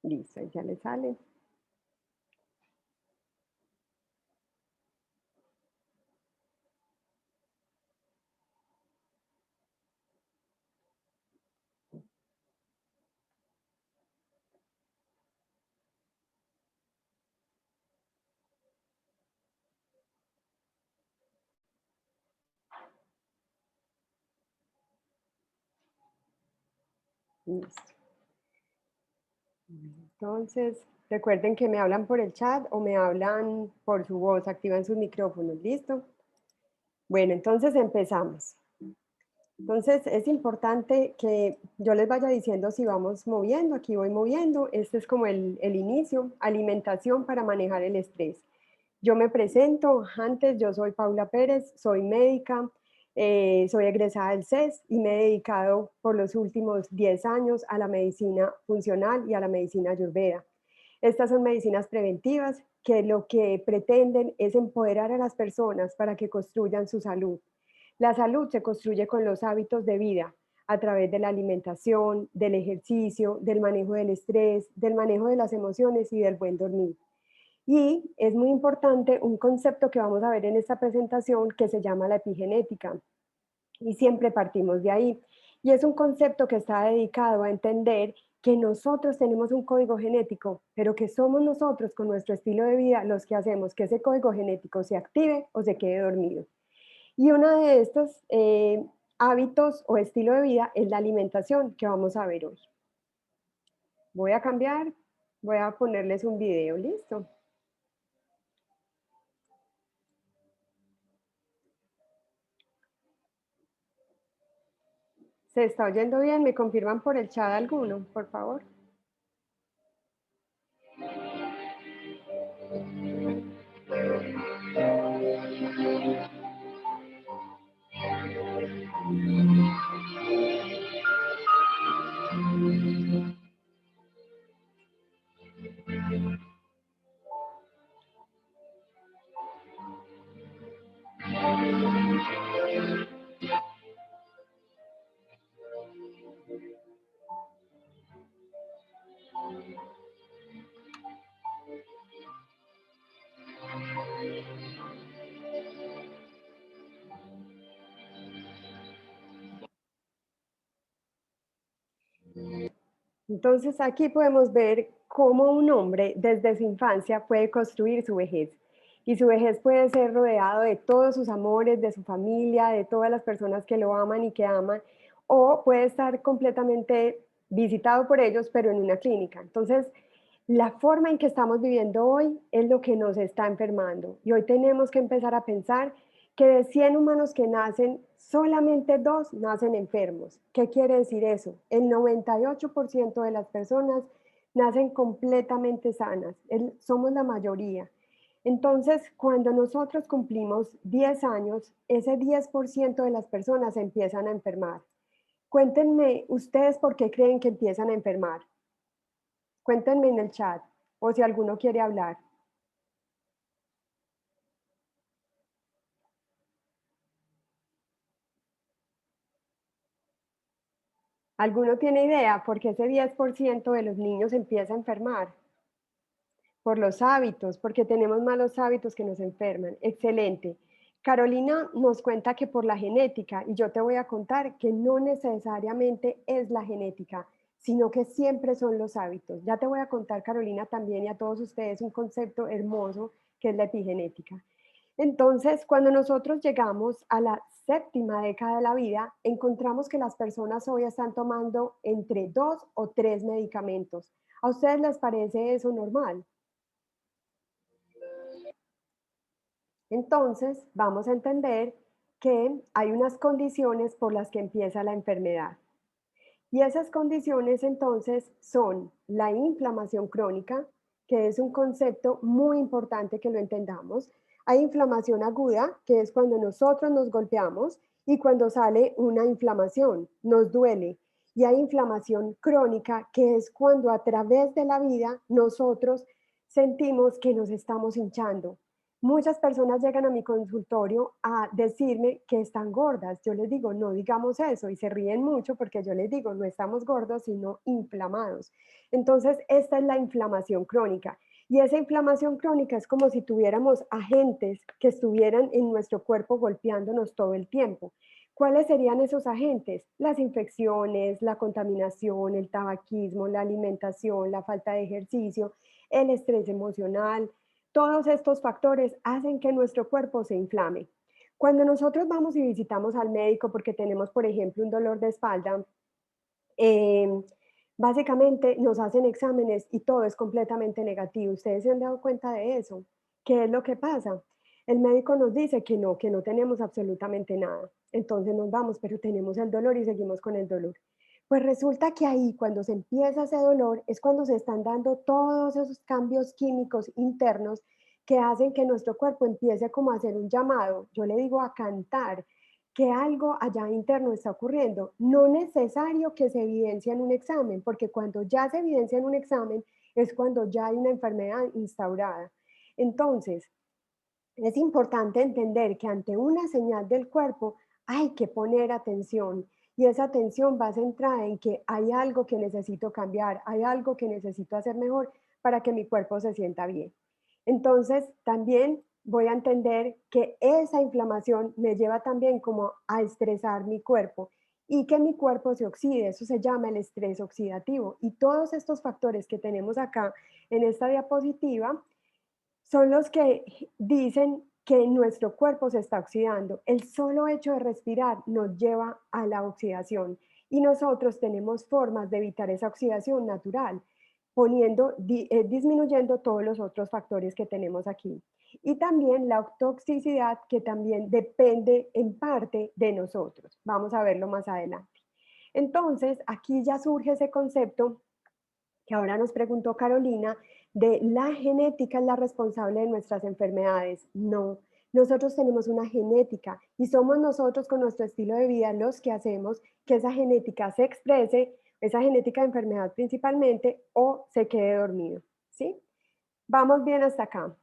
Listo, ya le sale. Listo. Entonces, recuerden que me hablan por el chat o me hablan por su voz, activan sus micrófonos, ¿listo? Bueno, entonces empezamos. Entonces, es importante que yo les vaya diciendo si vamos moviendo, aquí voy moviendo, este es como el inicio, alimentación para manejar el estrés. Yo me presento, antes yo soy Paula Pérez, soy médica, soy egresada del CES y me he dedicado por los últimos 10 años a la medicina funcional y a la medicina ayurveda. Estas son medicinas preventivas que lo que pretenden es empoderar a las personas para que construyan su salud. La salud se construye con los hábitos de vida a través de la alimentación, del ejercicio, del manejo del estrés, del manejo de las emociones y del buen dormir. Y es muy importante un concepto que vamos a ver en esta presentación que se llama la epigenética. Y siempre partimos de ahí. Y es un concepto que está dedicado a entender que nosotros tenemos un código genético, pero que somos nosotros con nuestro estilo de vida los que hacemos que ese código genético se active o se quede dormido. Y uno de estos hábitos o estilo de vida es la alimentación que vamos a ver hoy. Voy a cambiar, voy a ponerles un video, ¿listo? ¿Se está oyendo bien? ¿Me confirman por el chat alguno, por favor? Entonces aquí podemos ver cómo un hombre desde su infancia puede construir su vejez. Y su vejez puede ser rodeado de todos sus amores, de su familia, de todas las personas que lo aman y que aman, o puede estar completamente visitado por ellos, pero en una clínica. Entonces, la forma en que estamos viviendo hoy es lo que nos está enfermando. Y hoy tenemos que empezar a pensar que de 100 humanos que nacen, solamente 2 nacen enfermos. ¿Qué quiere decir eso? El 98% de las personas nacen completamente sanas. Somos la mayoría. Entonces, cuando nosotros cumplimos 10 años, ese 10% de las personas empiezan a enfermar. Cuéntenme ustedes por qué creen que empiezan a enfermar. Cuéntenme en el chat o si alguno quiere hablar. ¿Alguno tiene idea por qué ese 10% de los niños empieza a enfermar? Por los hábitos, porque tenemos malos hábitos que nos enferman. Excelente. Carolina nos cuenta que por la genética, y yo te voy a contar que no necesariamente es la genética, sino que siempre son los hábitos. Ya te voy a contar, Carolina, también y a todos ustedes un concepto hermoso que es la epigenética. Entonces, cuando nosotros llegamos a la séptima década de la vida, encontramos que las personas hoy están tomando entre 2 o 3 medicamentos. ¿A ustedes les parece eso normal? Entonces, vamos a entender que hay unas condiciones por las que empieza la enfermedad. Y esas condiciones entonces son la inflamación crónica, que es un concepto muy importante que lo entendamos. Hay inflamación aguda, que es cuando nosotros nos golpeamos y cuando sale una inflamación, nos duele. Y hay inflamación crónica, que es cuando a través de la vida nosotros sentimos que nos estamos hinchando. Muchas personas llegan a mi consultorio a decirme que están gordas. Yo les digo, no digamos eso y se ríen mucho porque yo les digo, no estamos gordos, sino inflamados. Entonces, esta es la inflamación crónica. Y esa inflamación crónica es como si tuviéramos agentes que estuvieran en nuestro cuerpo golpeándonos todo el tiempo. ¿Cuáles serían esos agentes? Las infecciones, la contaminación, el tabaquismo, la alimentación, la falta de ejercicio, el estrés emocional. Todos estos factores hacen que nuestro cuerpo se inflame. Cuando nosotros vamos y visitamos al médico porque tenemos, por ejemplo, un dolor de espalda, eh, básicamente nos hacen exámenes y todo es completamente negativo. ¿Ustedes se han dado cuenta de eso? ¿Qué es lo que pasa? El médico nos dice que no tenemos absolutamente nada. Entonces nos vamos, pero tenemos el dolor y seguimos con el dolor. Pues resulta que ahí, cuando se empieza ese dolor, es cuando se están dando todos esos cambios químicos internos que hacen que nuestro cuerpo empiece como a hacer un llamado, yo le digo a cantar, que algo allá interno está ocurriendo. No necesario que se evidencie en un examen, porque cuando ya se evidencia en un examen es cuando ya hay una enfermedad instaurada. Entonces, es importante entender que ante una señal del cuerpo hay que poner atención y esa atención va centrada en que hay algo que necesito cambiar, hay algo que necesito hacer mejor para que mi cuerpo se sienta bien. Entonces, también voy a entender que esa inflamación me lleva también como a estresar mi cuerpo y que mi cuerpo se oxide, eso se llama el estrés oxidativo. Y todos estos factores que tenemos acá en esta diapositiva son los que dicen que nuestro cuerpo se está oxidando. El solo hecho de respirar nos lleva a la oxidación y nosotros tenemos formas de evitar esa oxidación natural, disminuyendo todos los otros factores que tenemos aquí. Y también la toxicidad que también depende en parte de nosotros. Vamos a verlo más adelante. Entonces, aquí ya surge ese concepto que ahora nos preguntó Carolina, de la genética es la responsable de nuestras enfermedades. No, nosotros tenemos una genética y somos nosotros con nuestro estilo de vida los que hacemos que esa genética se exprese, esa genética de enfermedad principalmente, o se quede dormido. ¿Sí? Vamos bien hasta acá.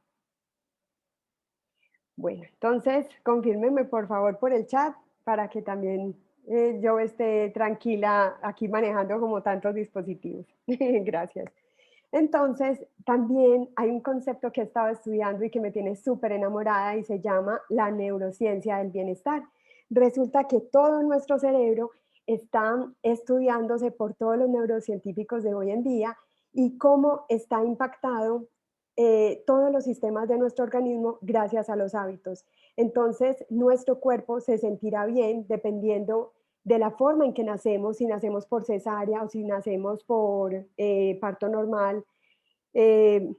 Bueno, entonces confírmenme por favor por el chat para que también yo esté tranquila aquí manejando como tantos dispositivos. Gracias. Entonces, también hay un concepto que he estado estudiando y que me tiene súper enamorada y se llama la neurociencia del bienestar. Resulta que todo nuestro cerebro está estudiándose por todos los neurocientíficos de hoy en día y cómo está impactado todos los sistemas de nuestro organismo gracias a los hábitos. Entonces, nuestro cuerpo se sentirá bien dependiendo de la forma en que nacemos, si nacemos por cesárea o si nacemos por parto normal, eh,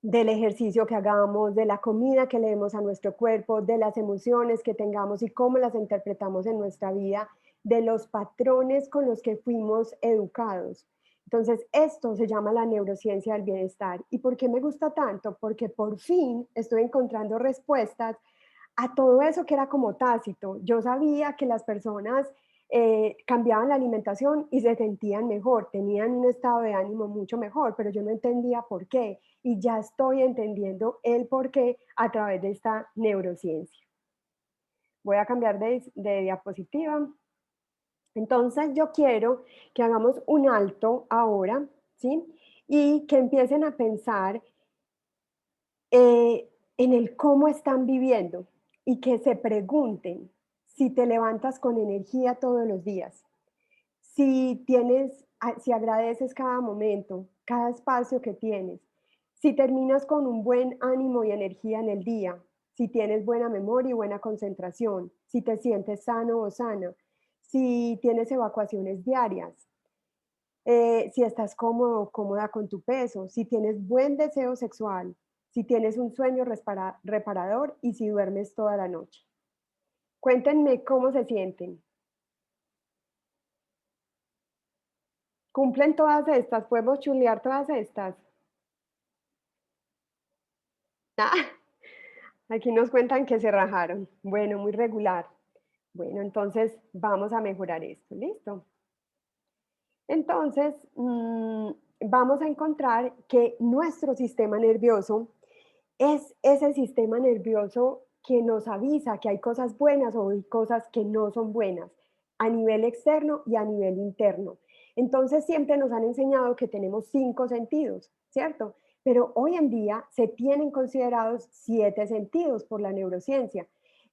del ejercicio que hagamos, de la comida que le demos a nuestro cuerpo, de las emociones que tengamos y cómo las interpretamos en nuestra vida, de los patrones con los que fuimos educados. Entonces, esto se llama la neurociencia del bienestar. ¿Y por qué me gusta tanto? Porque por fin estoy encontrando respuestas a todo eso que era como tácito. Yo sabía que las personas cambiaban la alimentación y se sentían mejor, tenían un estado de ánimo mucho mejor, pero yo no entendía por qué. Y ya estoy entendiendo el por qué a través de esta neurociencia. Voy a cambiar de diapositiva. Entonces yo quiero que hagamos un alto ahora, ¿sí? Y que empiecen a pensar en el cómo están viviendo y que se pregunten si te levantas con energía todos los días, si agradeces cada momento, cada espacio que tienes, si terminas con un buen ánimo y energía en el día, si tienes buena memoria y buena concentración, si te sientes sano o sana, si tienes evacuaciones diarias, si estás cómodo o cómoda con tu peso, si tienes buen deseo sexual, si tienes un sueño reparador y si duermes toda la noche. Cuéntenme cómo se sienten. ¿Cumplen todas estas? ¿Podemos chulear todas estas? Ah, aquí nos cuentan que se rajaron. Bueno, muy regular. Bueno, entonces vamos a mejorar esto. ¿Listo? Entonces, vamos a encontrar que nuestro sistema nervioso es ese sistema nervioso que nos avisa que hay cosas buenas o hay cosas que no son buenas, a nivel externo y a nivel interno. Entonces siempre nos han enseñado que tenemos 5 sentidos, ¿cierto? Pero hoy en día se tienen considerados 7 sentidos por la neurociencia.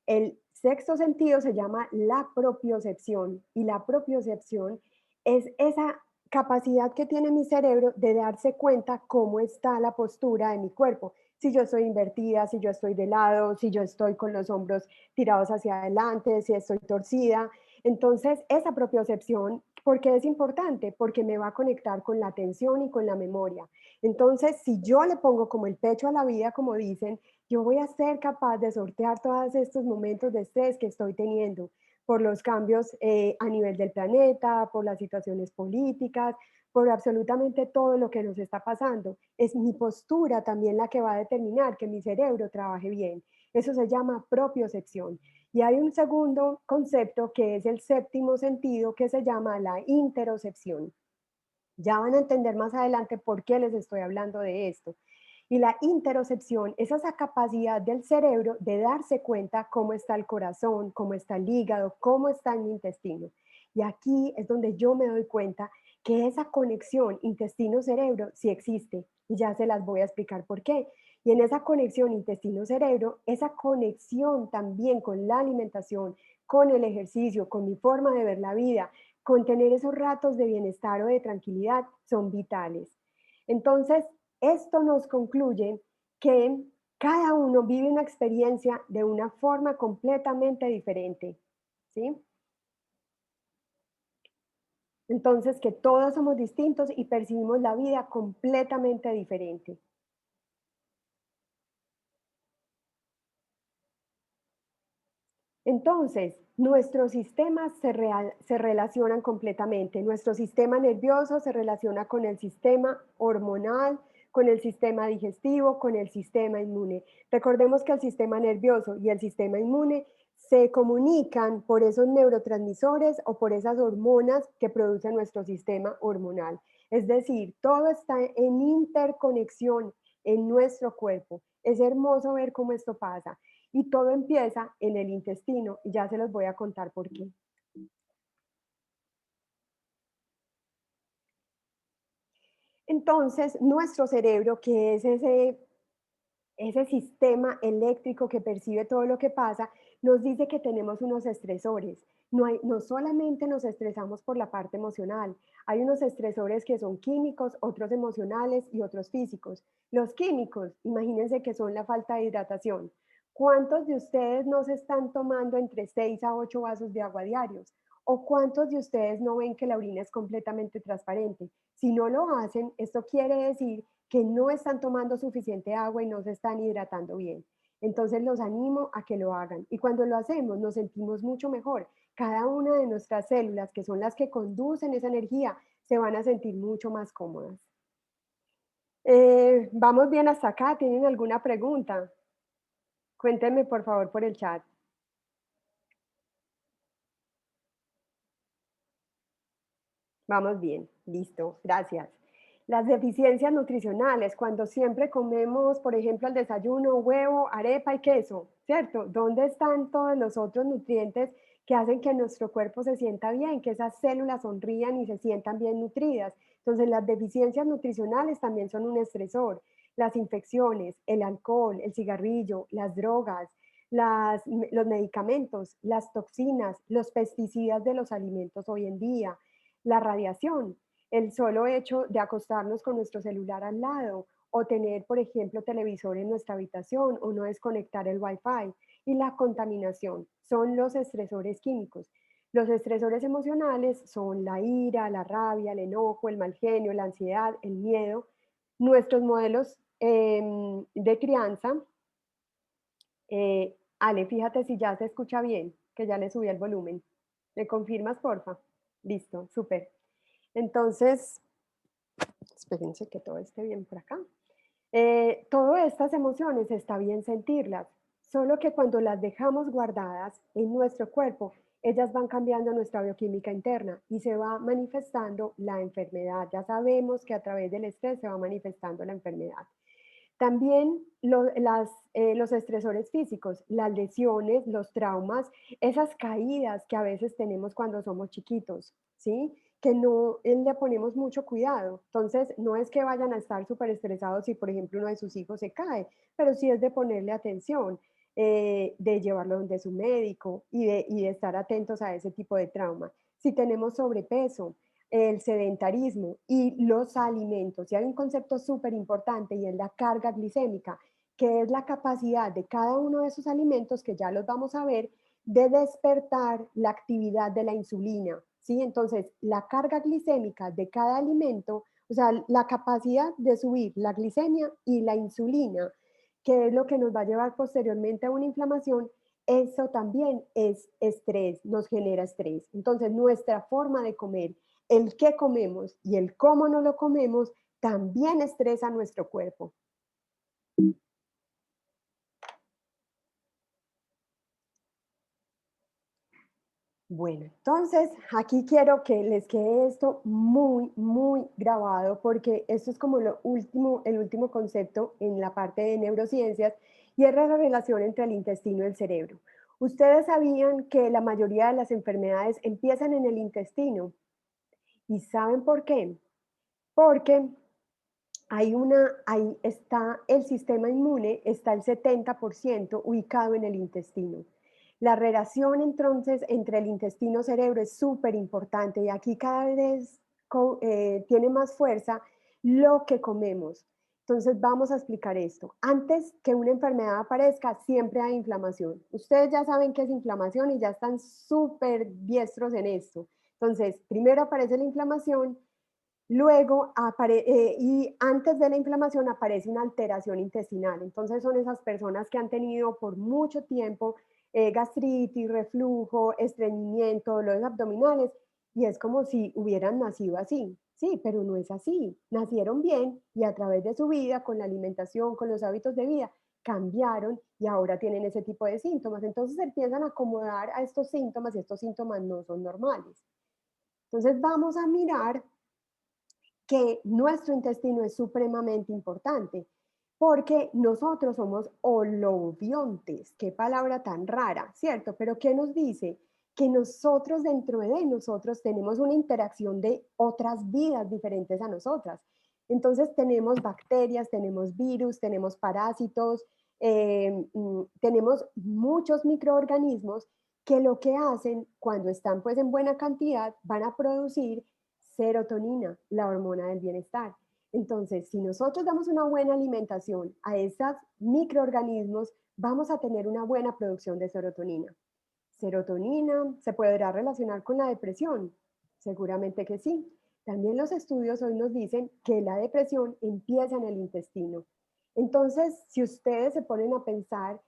El sexto sentido se llama la propiocepción, y la propiocepción es esa capacidad que tiene mi cerebro de darse cuenta cómo está la postura de mi cuerpo, si yo estoy invertida, si yo estoy de lado, si yo estoy con los hombros tirados hacia adelante, si estoy torcida. Entonces, esa propiocepción, ¿por qué es importante? Porque me va a conectar con la atención y con la memoria. Entonces, si yo le pongo como el pecho a la vida, como dicen, yo voy a ser capaz de sortear todos estos momentos de estrés que estoy teniendo por los cambios a nivel del planeta, por las situaciones políticas, por absolutamente todo lo que nos está pasando. Es mi postura también la que va a determinar que mi cerebro trabaje bien. Eso se llama propiocepción. Y hay un segundo concepto que es el séptimo sentido que se llama la interocepción. Ya van a entender más adelante por qué les estoy hablando de esto. Y la interocepción es esa capacidad del cerebro de darse cuenta cómo está el corazón, cómo está el hígado, cómo está mi intestino. Y aquí es donde yo me doy cuenta que esa conexión intestino-cerebro sí existe. Y ya se las voy a explicar por qué. Y en esa conexión intestino-cerebro, esa conexión también con la alimentación, con el ejercicio, con mi forma de ver la vida, con tener esos ratos de bienestar o de tranquilidad son vitales. Entonces, esto nos concluye que cada uno vive una experiencia de una forma completamente diferente, ¿sí? Entonces, que todos somos distintos y percibimos la vida completamente diferente. Entonces, nuestros sistemas se relacionan completamente. Nuestro sistema nervioso se relaciona con el sistema hormonal, con el sistema digestivo, con el sistema inmune. Recordemos que el sistema nervioso y el sistema inmune se comunican por esos neurotransmisores o por esas hormonas que produce nuestro sistema hormonal. Es decir, todo está en interconexión en nuestro cuerpo. Es hermoso ver cómo esto pasa. Y todo empieza en el intestino y ya se los voy a contar por qué. Entonces, nuestro cerebro, que es ese sistema eléctrico que percibe todo lo que pasa, nos dice que tenemos unos estresores. No solamente nos estresamos por la parte emocional, hay unos estresores que son químicos, otros emocionales y otros físicos. Los químicos, imagínense que son la falta de hidratación. ¿Cuántos de ustedes no se están tomando entre 6 a 8 vasos de agua diarios? ¿O cuántos de ustedes no ven que la orina es completamente transparente? Si no lo hacen, esto quiere decir que no están tomando suficiente agua y no se están hidratando bien. Entonces los animo a que lo hagan. Y cuando lo hacemos nos sentimos mucho mejor. Cada una de nuestras células, que son las que conducen esa energía, se van a sentir mucho más cómodas. ¿Vamos bien hasta acá? ¿Tienen alguna pregunta? Cuéntenme por favor por el chat. Vamos bien, listo, gracias. Las deficiencias nutricionales, cuando siempre comemos, por ejemplo, al desayuno, huevo, arepa y queso, ¿cierto? ¿Dónde están todos los otros nutrientes que hacen que nuestro cuerpo se sienta bien, que esas células sonrían y se sientan bien nutridas? Entonces, las deficiencias nutricionales también son un estresor. Las infecciones, el alcohol, el cigarrillo, las drogas, los medicamentos, las toxinas, los pesticidas de los alimentos hoy en día, la radiación, el solo hecho de acostarnos con nuestro celular al lado o tener, por ejemplo, televisor en nuestra habitación o no desconectar el Wi-Fi y la contaminación son los estresores químicos. Los estresores emocionales son la ira, la rabia, el enojo, el mal genio, la ansiedad, el miedo. Nuestros modelos de crianza, Ale, fíjate si ya se escucha bien, que ya le subí el volumen. ¿Me confirmas, porfa? Listo, súper. Entonces, espérense que todo esté bien por acá. Todas estas emociones está bien sentirlas, solo que cuando las dejamos guardadas en nuestro cuerpo, ellas van cambiando nuestra bioquímica interna y se va manifestando la enfermedad. Ya sabemos que a través del estrés se va manifestando la enfermedad. También los estresores físicos, las lesiones, los traumas, esas caídas que a veces tenemos cuando somos chiquitos, ¿sí? Que no le ponemos mucho cuidado. Entonces, no es que vayan a estar súper estresados si, por ejemplo, uno de sus hijos se cae, pero sí es de ponerle atención, de llevarlo donde su médico y de estar atentos a ese tipo de trauma. Si tenemos sobrepeso, el sedentarismo y los alimentos. Y hay un concepto súper importante y es la carga glicémica, que es la capacidad de cada uno de esos alimentos, que ya los vamos a ver, de despertar la actividad de la insulina. ¿Sí? Entonces, la carga glicémica de cada alimento, o sea, la capacidad de subir la glicemia y la insulina, que es lo que nos va a llevar posteriormente a una inflamación, eso también es estrés, nos genera estrés. Entonces, nuestra forma de comer, el qué comemos y el cómo no lo comemos, también estresa nuestro cuerpo. Bueno, entonces aquí quiero que les quede esto muy, muy grabado porque esto es como lo último, el último concepto en la parte de neurociencias y es la relación entre el intestino y el cerebro. Ustedes sabían que la mayoría de las enfermedades empiezan en el intestino y ¿saben por qué? Porque ahí está el sistema inmune, está el 70% ubicado en el intestino. La relación entonces entre el intestino-cerebro es súper importante y aquí cada vez tiene más fuerza lo que comemos. Entonces vamos a explicar esto. Antes que una enfermedad aparezca, siempre hay inflamación. Ustedes ya saben qué es inflamación y ya están súper diestros en esto. Entonces, primero aparece la inflamación. Luego, y antes de la inflamación aparece una alteración intestinal. Entonces son esas personas que han tenido por mucho tiempo gastritis, reflujo, estreñimiento, dolores abdominales, y es como si hubieran nacido así. Sí, pero no es así. Nacieron bien y a través de su vida, con la alimentación, con los hábitos de vida, cambiaron y ahora tienen ese tipo de síntomas. Entonces se empiezan a acomodar a estos síntomas y estos síntomas no son normales. Entonces vamos a mirar que nuestro intestino es supremamente importante, porque nosotros somos holobiontes, qué palabra tan rara, ¿cierto? Pero ¿qué nos dice? Que nosotros dentro de nosotros tenemos una interacción de otras vidas diferentes a nosotras. Entonces tenemos bacterias, tenemos virus, tenemos parásitos, tenemos muchos microorganismos que lo que hacen cuando están pues en buena cantidad van a producir serotonina, la hormona del bienestar. Entonces, si nosotros damos una buena alimentación a esos microorganismos, vamos a tener una buena producción de serotonina. Serotonina se podrá relacionar con la depresión, seguramente que sí. También los estudios hoy nos dicen que la depresión empieza en el intestino. Entonces, si ustedes se ponen a pensar,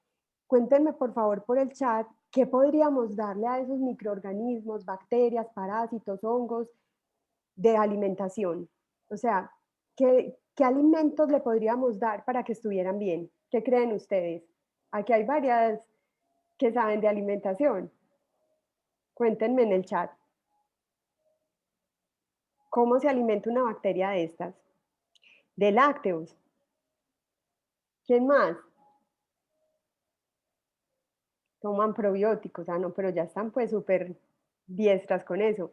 cuéntenme por favor por el chat qué podríamos darle a esos microorganismos, bacterias, parásitos, hongos, de alimentación. O sea, ¿qué alimentos le podríamos dar para que estuvieran bien? ¿Qué creen ustedes? Aquí hay varias que saben de alimentación. Cuéntenme en el chat. ¿Cómo se alimenta una bacteria de estas? De lácteos. ¿Quién más? Toman probióticos. Ah, no, pero ya están pues súper diestras con eso.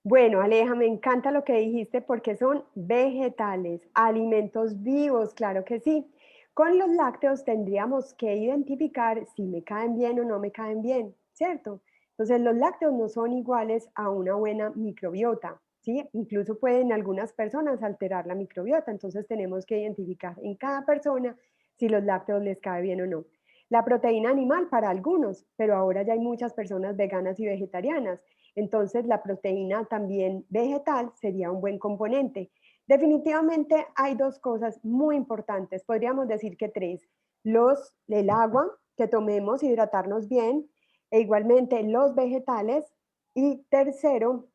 Bueno, Aleja, me encanta lo que dijiste porque son vegetales, alimentos vivos, claro que sí. Con los lácteos tendríamos que identificar si me caen bien o no me caen bien, ¿cierto? Entonces los lácteos no son iguales a una buena microbiota, ¿sí? Incluso pueden algunas personas alterar la microbiota, entonces tenemos que identificar en cada persona si los lácteos les cae bien o no. La proteína animal para algunos, pero ahora ya hay muchas personas veganas y vegetarianas. Entonces, la proteína también vegetal sería un buen componente. Definitivamente hay dos cosas muy importantes, podríamos decir que tres. El agua que tomemos, hidratarnos bien, e igualmente los vegetales. Y tercero,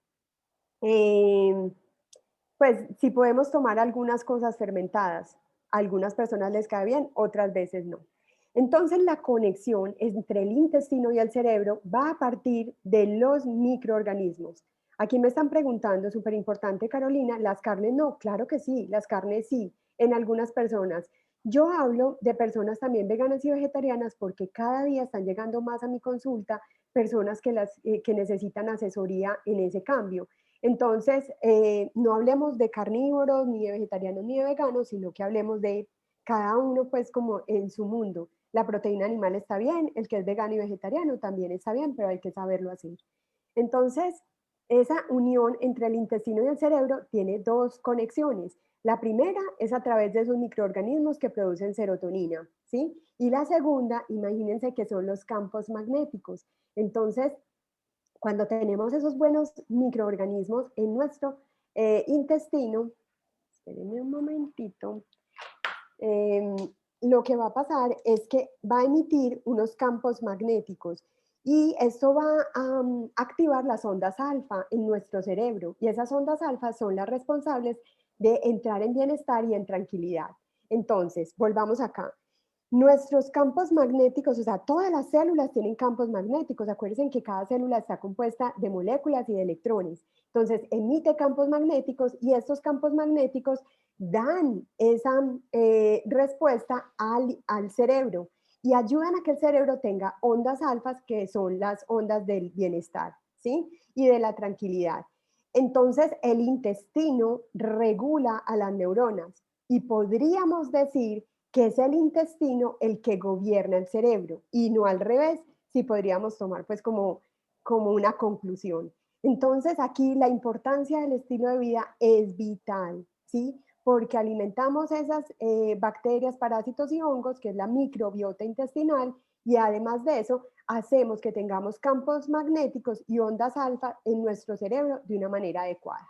eh, pues si podemos tomar algunas cosas fermentadas, a algunas personas les cae bien, otras veces no. Entonces la conexión entre el intestino y el cerebro va a partir de los microorganismos. Aquí me están preguntando, súper importante Carolina, ¿las carnes no? Claro que sí, las carnes sí, en algunas personas. Yo hablo de personas también veganas y vegetarianas porque cada día están llegando más a mi consulta personas que necesitan asesoría en ese cambio. Entonces, no hablemos de carnívoros, ni de vegetarianos, ni de veganos, sino que hablemos de cada uno pues como en su mundo. La proteína animal está bien, el que es vegano y vegetariano también está bien, pero hay que saberlo hacer. Entonces, esa unión entre el intestino y el cerebro tiene dos conexiones. La primera es a través de esos microorganismos que producen serotonina, ¿sí? Y la segunda, imagínense que son los campos magnéticos. Entonces, cuando tenemos esos buenos microorganismos en nuestro intestino, espérenme un momentito, eh, lo que va a pasar es que va a emitir unos campos magnéticos y esto va a activar las ondas alfa en nuestro cerebro y esas ondas alfa son las responsables de entrar en bienestar y en tranquilidad. Entonces, volvamos acá. Nuestros campos magnéticos, o sea, todas las células tienen campos magnéticos. Acuérdense que cada célula está compuesta de moléculas y de electrones. Entonces, emite campos magnéticos y estos campos magnéticos dan esa respuesta al cerebro y ayudan a que el cerebro tenga ondas alfas, que son las ondas del bienestar, ¿sí? Y de la tranquilidad. Entonces, el intestino regula a las neuronas y podríamos decir que es el intestino el que gobierna el cerebro y no al revés, si podríamos tomar pues como una conclusión. Entonces aquí la importancia del estilo de vida es vital, ¿sí? Porque alimentamos esas bacterias, parásitos y hongos, que es la microbiota intestinal, y además de eso, hacemos que tengamos campos magnéticos y ondas alfa en nuestro cerebro de una manera adecuada.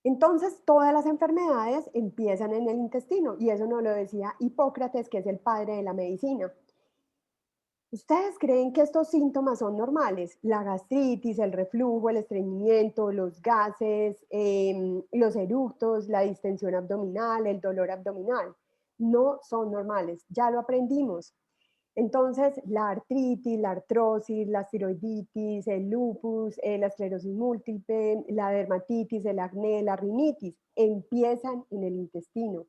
Entonces, todas las enfermedades empiezan en el intestino, y eso nos lo decía Hipócrates, que es el padre de la medicina. ¿Ustedes creen que estos síntomas son normales? La gastritis, el reflujo, el estreñimiento, los gases, los eructos, la distensión abdominal, el dolor abdominal. No son normales, ya lo aprendimos. Entonces, la artritis, la artrosis, la tiroiditis, el lupus, la esclerosis múltiple, la dermatitis, el acné, la rinitis, empiezan en el intestino.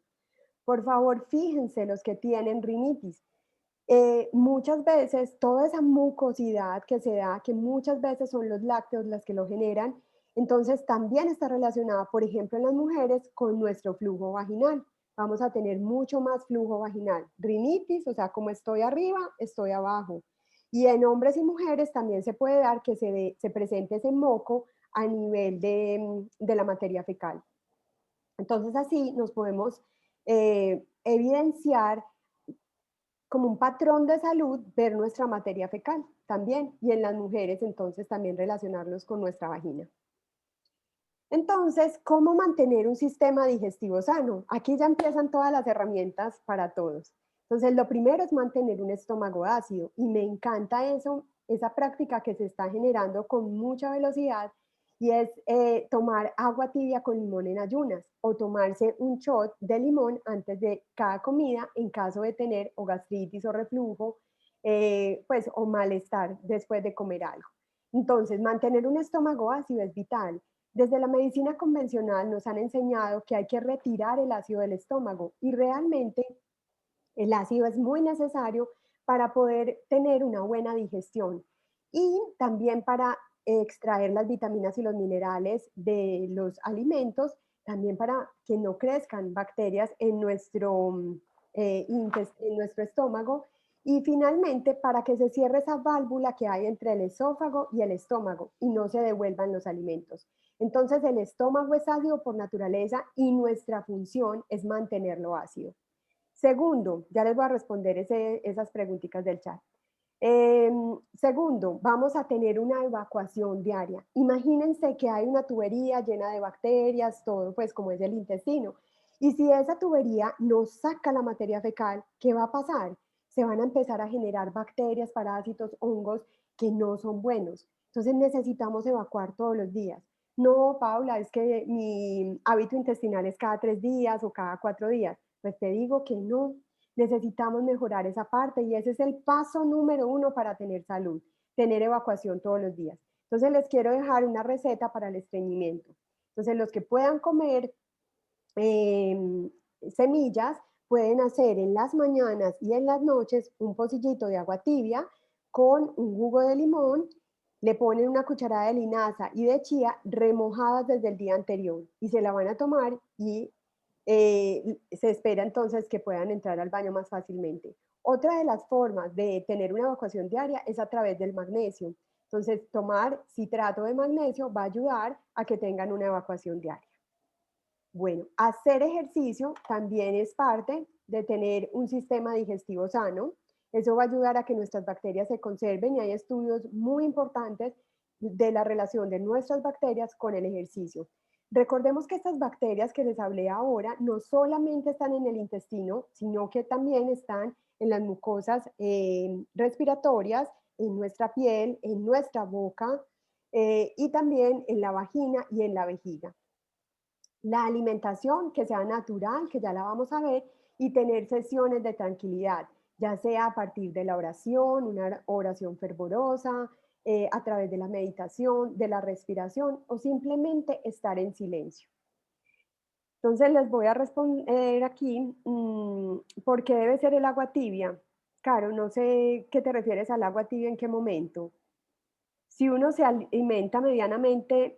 Por favor, fíjense los que tienen rinitis. Muchas veces toda esa mucosidad que se da, que muchas veces son los lácteos las que lo generan, entonces también está relacionada, por ejemplo, en las mujeres con nuestro flujo vaginal. Vamos a tener mucho más flujo vaginal. Rinitis, o sea, como estoy arriba, estoy abajo. Y en hombres y mujeres también se puede dar que se presente ese moco a nivel de la materia fecal. Entonces así nos podemos evidenciar como un patrón de salud ver nuestra materia fecal también, y en las mujeres entonces también relacionarlos con nuestra vagina. Entonces, ¿cómo mantener un sistema digestivo sano? Aquí ya empiezan todas las herramientas para todos. Entonces, lo primero es mantener un estómago ácido, y me encanta eso, esa práctica que se está generando con mucha velocidad, y es tomar agua tibia con limón en ayunas o tomarse un shot de limón antes de cada comida en caso de tener o gastritis o reflujo, pues o malestar después de comer algo. Entonces, mantener un estómago ácido es vital. Desde la medicina convencional nos han enseñado que hay que retirar el ácido del estómago, y realmente el ácido es muy necesario para poder tener una buena digestión y también para extraer las vitaminas y los minerales de los alimentos, también para que no crezcan bacterias en nuestro estómago, y finalmente para que se cierre esa válvula que hay entre el esófago y el estómago y no se devuelvan los alimentos. Entonces el estómago es ácido por naturaleza y nuestra función es mantenerlo ácido. Segundo, ya les voy a responder esas preguntitas del chat. Segundo, vamos a tener una evacuación diaria. Imagínense que hay una tubería llena de bacterias, todo pues como es el intestino. Y si esa tubería no saca la materia fecal, ¿qué va a pasar? Se van a empezar a generar bacterias, parásitos, hongos que no son buenos. Entonces necesitamos evacuar todos los días. No, Paula, es que mi hábito intestinal es cada 3 días o cada 4 días. Pues te digo que no, necesitamos mejorar esa parte, y ese es el paso número uno para tener salud, tener evacuación todos los días. Entonces les quiero dejar una receta para el estreñimiento. Entonces los que puedan comer semillas, pueden hacer en las mañanas y en las noches un pocillito de agua tibia con un jugo de limón, le ponen una cucharada de linaza y de chía remojadas desde el día anterior y se la van a tomar y se espera entonces que puedan entrar al baño más fácilmente. Otra de las formas de tener una evacuación diaria es a través del magnesio. Entonces, tomar citrato de magnesio va a ayudar a que tengan una evacuación diaria. Bueno, hacer ejercicio también es parte de tener un sistema digestivo sano. Eso va a ayudar a que nuestras bacterias se conserven y hay estudios muy importantes de la relación de nuestras bacterias con el ejercicio. Recordemos que estas bacterias que les hablé ahora no solamente están en el intestino, sino que también están en las mucosas respiratorias, en nuestra piel, en nuestra boca y también en la vagina y en la vejiga. La alimentación que sea natural, que ya la vamos a ver, y tener sesiones de tranquilidad, ya sea a partir de la oración, una oración fervorosa, a través de la meditación, de la respiración o simplemente estar en silencio. Entonces les voy a responder aquí, ¿por qué debe ser el agua tibia? Claro, no sé qué te refieres al agua tibia, en qué momento. Si uno se alimenta medianamente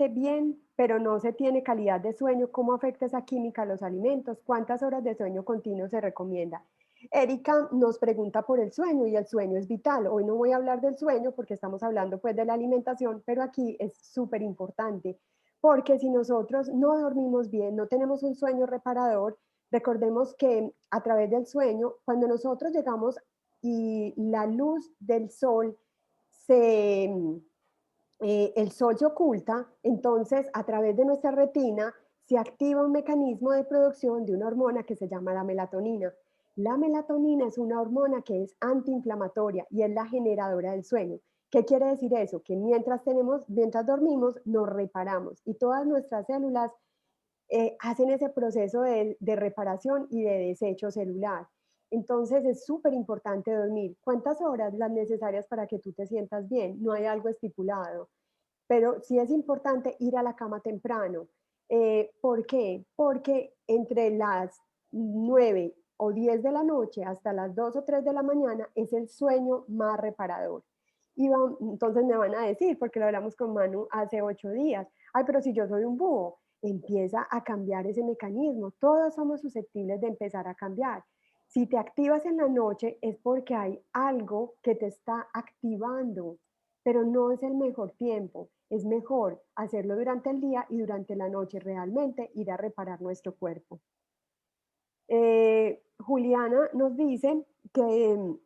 bien, pero no se tiene calidad de sueño, ¿cómo afecta esa química a los alimentos? ¿Cuántas horas de sueño continuo se recomienda? Erika nos pregunta por el sueño y el sueño es vital. Hoy no voy a hablar del sueño porque estamos hablando pues de la alimentación, pero aquí es súper importante porque si nosotros no dormimos bien, no tenemos un sueño reparador, recordemos que a través del sueño, cuando nosotros llegamos y la luz del sol se, el sol se oculta, entonces a través de nuestra retina se activa un mecanismo de producción de una hormona que se llama la melatonina. La melatonina es una hormona que es antiinflamatoria y es la generadora del sueño. ¿Qué quiere decir eso? Que mientras dormimos, nos reparamos y todas nuestras células hacen ese proceso de reparación y de desecho celular. Entonces es súper importante dormir. ¿Cuántas horas las necesarias para que tú te sientas bien? No hay algo estipulado, pero sí es importante ir a la cama temprano. ¿Por qué? Porque entre las 9 o 10 de la noche hasta las 2 o 3 de la mañana es el sueño más reparador. Entonces me van a decir, porque lo hablamos con Manu hace 8 días, ay, pero si yo soy un búho, empieza a cambiar ese mecanismo. Todos somos susceptibles de empezar a cambiar. Si te activas en la noche es porque hay algo que te está activando, pero no es el mejor tiempo. Es mejor hacerlo durante el día y durante la noche realmente ir a reparar nuestro cuerpo. Juliana nos dice que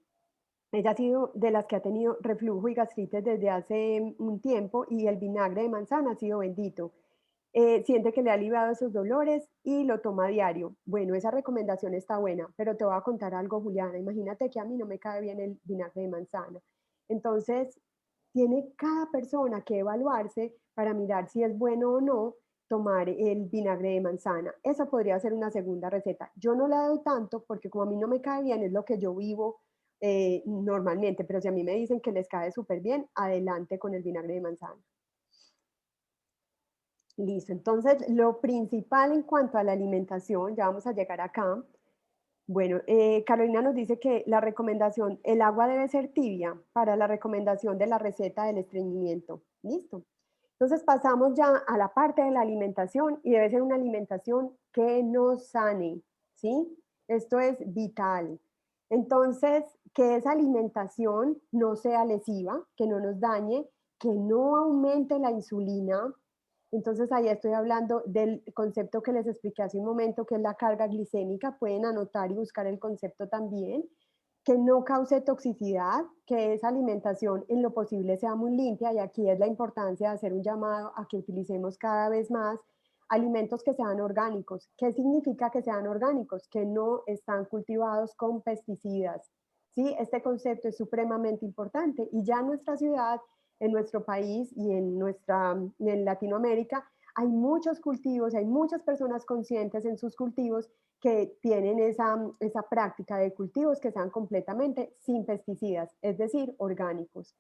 ella ha sido de las que ha tenido reflujo y gastritis desde hace un tiempo y el vinagre de manzana ha sido bendito. Siente que le ha aliviado esos dolores y lo toma a diario. Bueno, esa recomendación está buena, pero te voy a contar algo, Juliana. Imagínate que a mí no me cae bien el vinagre de manzana. Entonces, tiene cada persona que evaluarse para mirar si es bueno o no tomar el vinagre de manzana. Esa podría ser una segunda receta. Yo no la doy tanto porque como a mí no me cae bien, es lo que yo vivo normalmente, pero si a mí me dicen que les cae súper bien, adelante con el vinagre de manzana. Listo, entonces lo principal en cuanto a la alimentación, ya vamos a llegar acá. Bueno, Carolina nos dice que la recomendación, el agua debe ser tibia para la recomendación de la receta del estreñimiento. Listo. Entonces pasamos ya a la parte de la alimentación y debe ser una alimentación que nos sane, ¿sí? Esto es vital. Entonces, que esa alimentación no sea lesiva, que no nos dañe, que no aumente la insulina. Entonces, ahí estoy hablando del concepto que les expliqué hace un momento, que es la carga glicémica. Pueden anotar y buscar el concepto también. Que no cause toxicidad, que esa alimentación en lo posible sea muy limpia. Y aquí es la importancia de hacer un llamado a que utilicemos cada vez más alimentos que sean orgánicos. ¿Qué significa que sean orgánicos? Que no están cultivados con pesticidas. ¿Sí? Este concepto es supremamente importante y ya en nuestra ciudad, en nuestro país y en Latinoamérica hay muchos cultivos, hay muchas personas conscientes en sus cultivos que tienen esa práctica de cultivos que sean completamente sin pesticidas, es decir, orgánicos.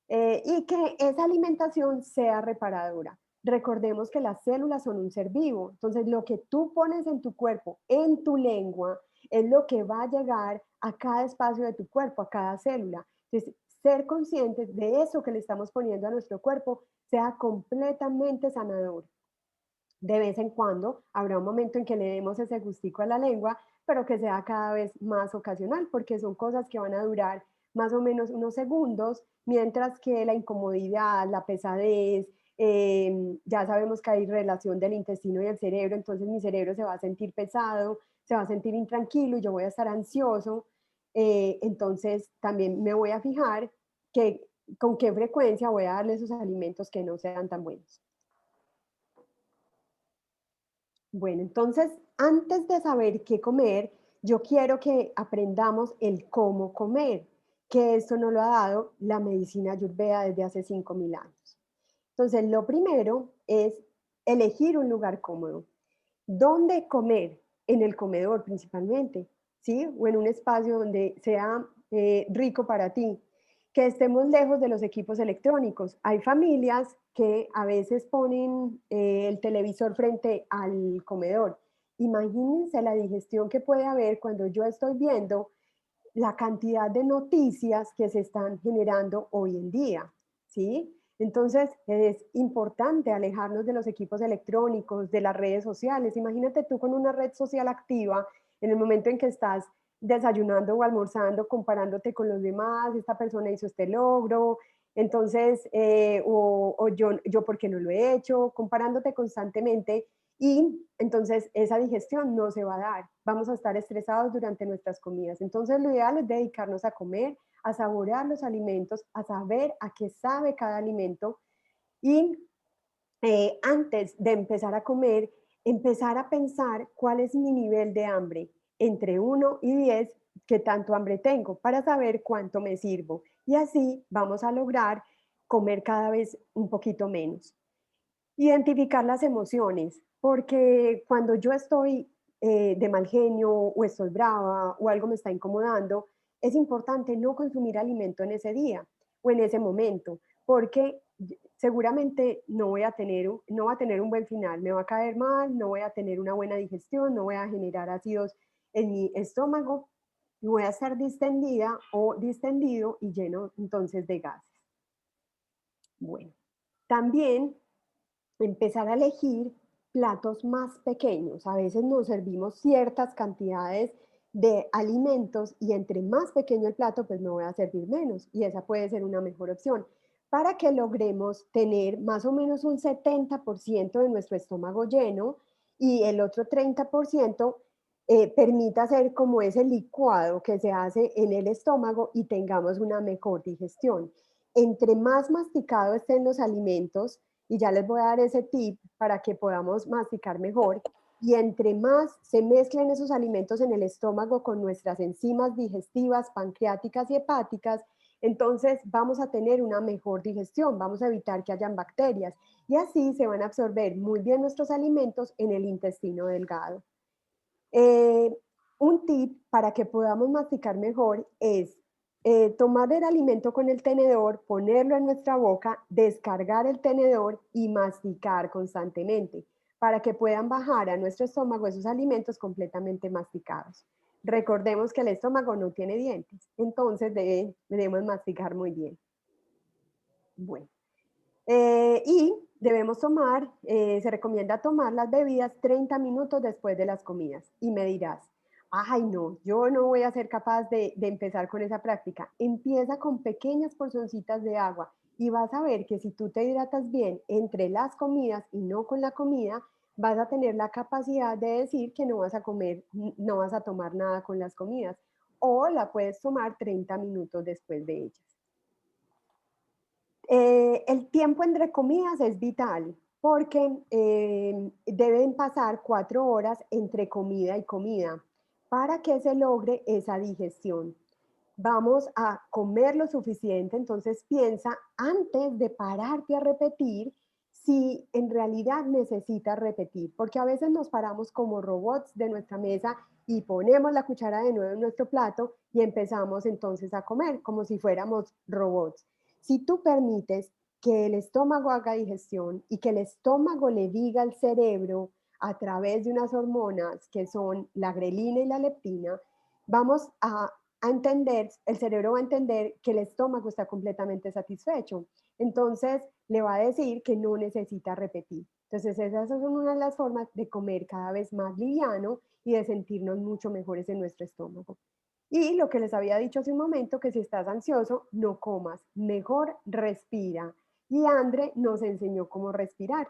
Y que esa alimentación sea reparadora. recordemos que las células son un ser vivo. Entonces, lo que tú pones en tu cuerpo, en tu lengua, es lo que va a llegar a cada espacio de tu cuerpo, a cada célula. Entonces, ser conscientes de eso que le estamos poniendo a nuestro cuerpo sea completamente sanador. De vez en cuando habrá un momento en que le demos ese gustico a la lengua, pero que sea cada vez más ocasional, porque son cosas que van a durar más o menos unos segundos, mientras que la incomodidad, la pesadez, ya sabemos que hay relación del intestino y el cerebro, entonces mi cerebro se va a sentir pesado, se va a sentir intranquilo y yo voy a estar ansioso. Entonces también me voy a fijar que con qué frecuencia voy a darle esos alimentos que no sean tan buenos. Bueno, entonces, antes de saber qué comer, yo quiero que aprendamos el cómo comer, que esto nos lo ha dado la medicina ayurveda desde hace 5.000 años. Entonces, lo primero es elegir un lugar cómodo. ¿Dónde comer? En el comedor principalmente, ¿sí? O en un espacio donde sea rico para ti. Que estemos lejos de los equipos electrónicos. Hay familias que a veces ponen el televisor frente al comedor. Imagínense la digestión que puede haber cuando yo estoy viendo la cantidad de noticias que se están generando hoy en día, ¿sí? Entonces es importante alejarnos de los equipos electrónicos, de las redes sociales. Imagínate tú con una red social activa en el momento en que estás desayunando o almorzando, comparándote con los demás, esta persona hizo este logro, entonces, o yo, ¿por qué no lo he hecho? Comparándote constantemente y entonces esa digestión no se va a dar. Vamos a estar estresados durante nuestras comidas. Entonces lo ideal es dedicarnos a comer, a saborear los alimentos, a saber a qué sabe cada alimento y antes de empezar a comer, empezar a pensar cuál es mi nivel de hambre, entre 1 y 10, qué tanto hambre tengo, para saber cuánto me sirvo. Y así vamos a lograr comer cada vez un poquito menos. Identificar las emociones, porque cuando yo estoy de mal genio o estoy brava o algo me está incomodando, es importante no consumir alimento en ese día o en ese momento, porque seguramente no va a tener un buen final, me va a caer mal, no voy a tener una buena digestión, no voy a generar ácidos en mi estómago, y voy a estar distendida o distendido y lleno entonces de gases. Bueno, también empezar a elegir platos más pequeños. A veces nos servimos ciertas cantidades de alimentos y entre más pequeño el plato, pues me voy a servir menos y esa puede ser una mejor opción para que logremos tener más o menos un 70% de nuestro estómago lleno y el otro 30% permita hacer como ese licuado que se hace en el estómago y tengamos una mejor digestión. Entre más masticado estén los alimentos, y ya les voy a dar ese tip para que podamos masticar mejor. Y entre más se mezclen esos alimentos en el estómago con nuestras enzimas digestivas, pancreáticas y hepáticas, entonces vamos a tener una mejor digestión, vamos a evitar que hayan bacterias y así se van a absorber muy bien nuestros alimentos en el intestino delgado. Eh, un tip para que podamos masticar mejor es tomar el alimento con el tenedor, ponerlo en nuestra boca, descargar el tenedor y masticar constantemente para que puedan bajar a nuestro estómago esos alimentos completamente masticados. Recordemos que el estómago no tiene dientes, entonces debemos masticar muy bien. Bueno, y debemos tomar, se recomienda tomar las bebidas 30 minutos después de las comidas. Y me dirás, ay no, yo no voy a ser capaz de empezar con esa práctica. Empieza con pequeñas porcioncitas de agua y vas a ver que si tú te hidratas bien entre las comidas y no con la comida, vas a tener la capacidad de decir que no vas a comer, no vas a tomar nada con las comidas. O la puedes tomar 30 minutos después de ellas. El tiempo entre comidas es vital porque deben pasar 4 horas entre comida y comida para que se logre esa digestión. Vamos a comer lo suficiente, entonces piensa antes de pararte a repetir si en realidad necesitas repetir, porque a veces nos paramos como robots de nuestra mesa y ponemos la cuchara de nuevo en nuestro plato y empezamos entonces a comer como si fuéramos robots. Si tú permites que el estómago haga digestión y que el estómago le diga al cerebro a través de unas hormonas que son la grelina y la leptina, vamos a entender, el cerebro va a entender que el estómago está completamente satisfecho. Entonces le va a decir que no necesita repetir. Entonces esas son una de las formas de comer cada vez más liviano y de sentirnos mucho mejores en nuestro estómago. Y lo que les había dicho hace un momento, que si estás ansioso, no comas, mejor respira. Y Andre nos enseñó cómo respirar.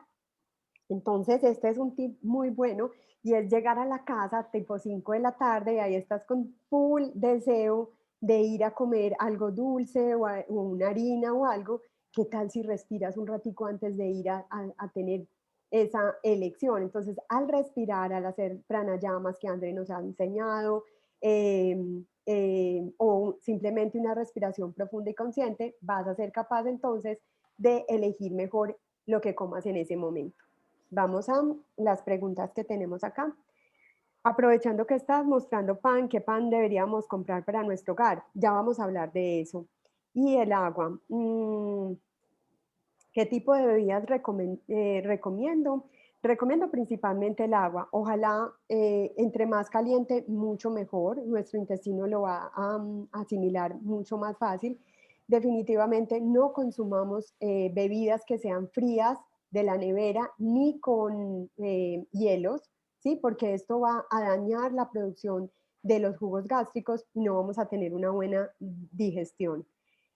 Entonces, este es un tip muy bueno y es llegar a la casa tipo 5 de la tarde y ahí estás con full deseo de ir a comer algo dulce o una harina o algo. ¿Qué tal si respiras un ratico antes de ir a tener esa elección? Entonces, al respirar, al hacer pranayamas que André nos ha enseñado, o simplemente una respiración profunda y consciente, vas a ser capaz entonces de elegir mejor lo que comas en ese momento. Vamos a las preguntas que tenemos acá. Aprovechando que estás mostrando pan, ¿qué pan deberíamos comprar para nuestro hogar? Ya vamos a hablar de eso. Y el agua. ¿Qué tipo de bebidas recomiendo? Recomiendo principalmente el agua. Ojalá entre más caliente, mucho mejor. Nuestro intestino lo va a asimilar mucho más fácil. Definitivamente no consumamos bebidas que sean frías de la nevera ni con hielos, ¿sí? Porque esto va a dañar la producción de los jugos gástricos y no vamos a tener una buena digestión.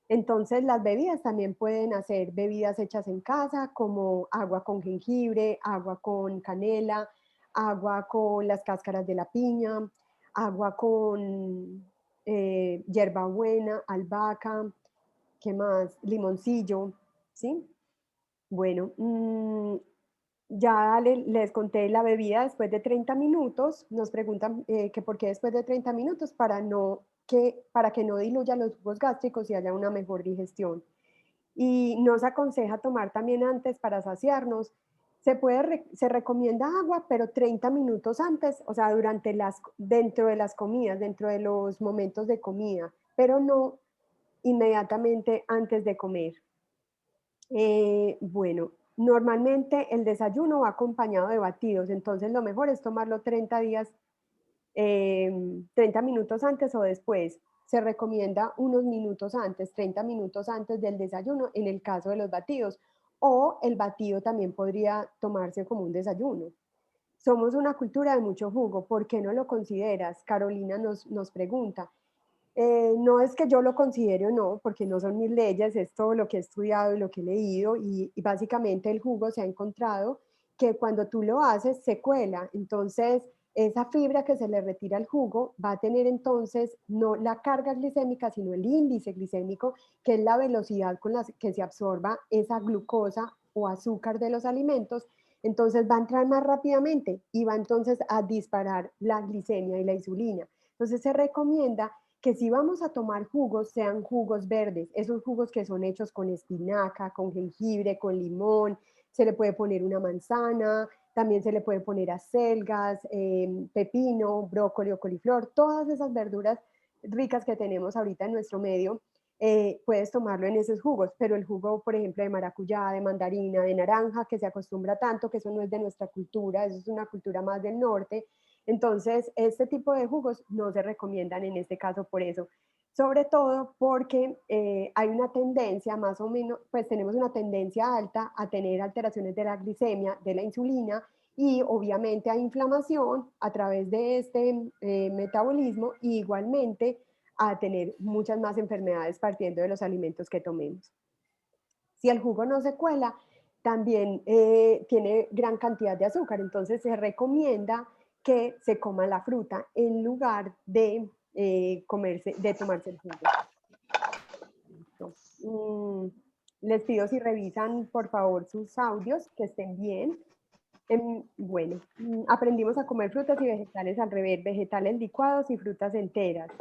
Entonces, las bebidas también pueden hacer bebidas hechas en casa, como agua con jengibre, agua con canela, agua con las cáscaras de la piña, agua con hierbabuena, albahaca, ¿qué más? Limoncillo, ¿sí? Bueno, ya les conté la bebida después de 30 minutos. Nos preguntan que por qué después de 30 minutos para que no diluya los jugos gástricos y haya una mejor digestión. Y nos aconseja tomar también antes para saciarnos. Se recomienda agua, pero 30 minutos antes, o sea, dentro de las comidas, dentro de los momentos de comida, pero no inmediatamente antes de comer. Bueno, normalmente el desayuno va acompañado de batidos, entonces lo mejor es tomarlo 30 minutos antes o después. Se recomienda unos minutos antes, 30 minutos antes del desayuno en el caso de los batidos. O el batido también podría tomarse como un desayuno. Somos una cultura de mucho jugo, ¿por qué no lo consideras? Carolina nos pregunta. No es que yo lo considere o no, porque no son mis leyes, es todo lo que he estudiado y lo que he leído y básicamente el jugo se ha encontrado que cuando tú lo haces se cuela, entonces esa fibra que se le retira al jugo va a tener entonces no la carga glicémica, sino el índice glicémico, que es la velocidad con la que se absorba esa glucosa o azúcar de los alimentos, entonces va a entrar más rápidamente y va entonces a disparar la glicemia y la insulina. Entonces se recomienda que si vamos a tomar jugos, sean jugos verdes, esos jugos que son hechos con espinaca, con jengibre, con limón, se le puede poner una manzana, también se le puede poner acelgas, pepino, brócoli o coliflor, todas esas verduras ricas que tenemos ahorita en nuestro medio, puedes tomarlo en esos jugos, pero el jugo, por ejemplo, de maracuyá, de mandarina, de naranja, que se acostumbra tanto, que eso no es de nuestra cultura, eso es una cultura más del norte, entonces, este tipo de jugos no se recomiendan en este caso por eso, sobre todo porque hay una tendencia, más o menos, pues tenemos una tendencia alta a tener alteraciones de la glicemia, de la insulina y obviamente a inflamación a través de este metabolismo y igualmente a tener muchas más enfermedades partiendo de los alimentos que tomemos. Si el jugo no se cuela, también tiene gran cantidad de azúcar, entonces se recomienda que se coma la fruta en lugar de, de tomarse el jugo. Les pido si revisan por favor sus audios, que estén bien. Bueno, aprendimos a comer frutas y vegetales al revés, vegetales licuados y frutas enteras.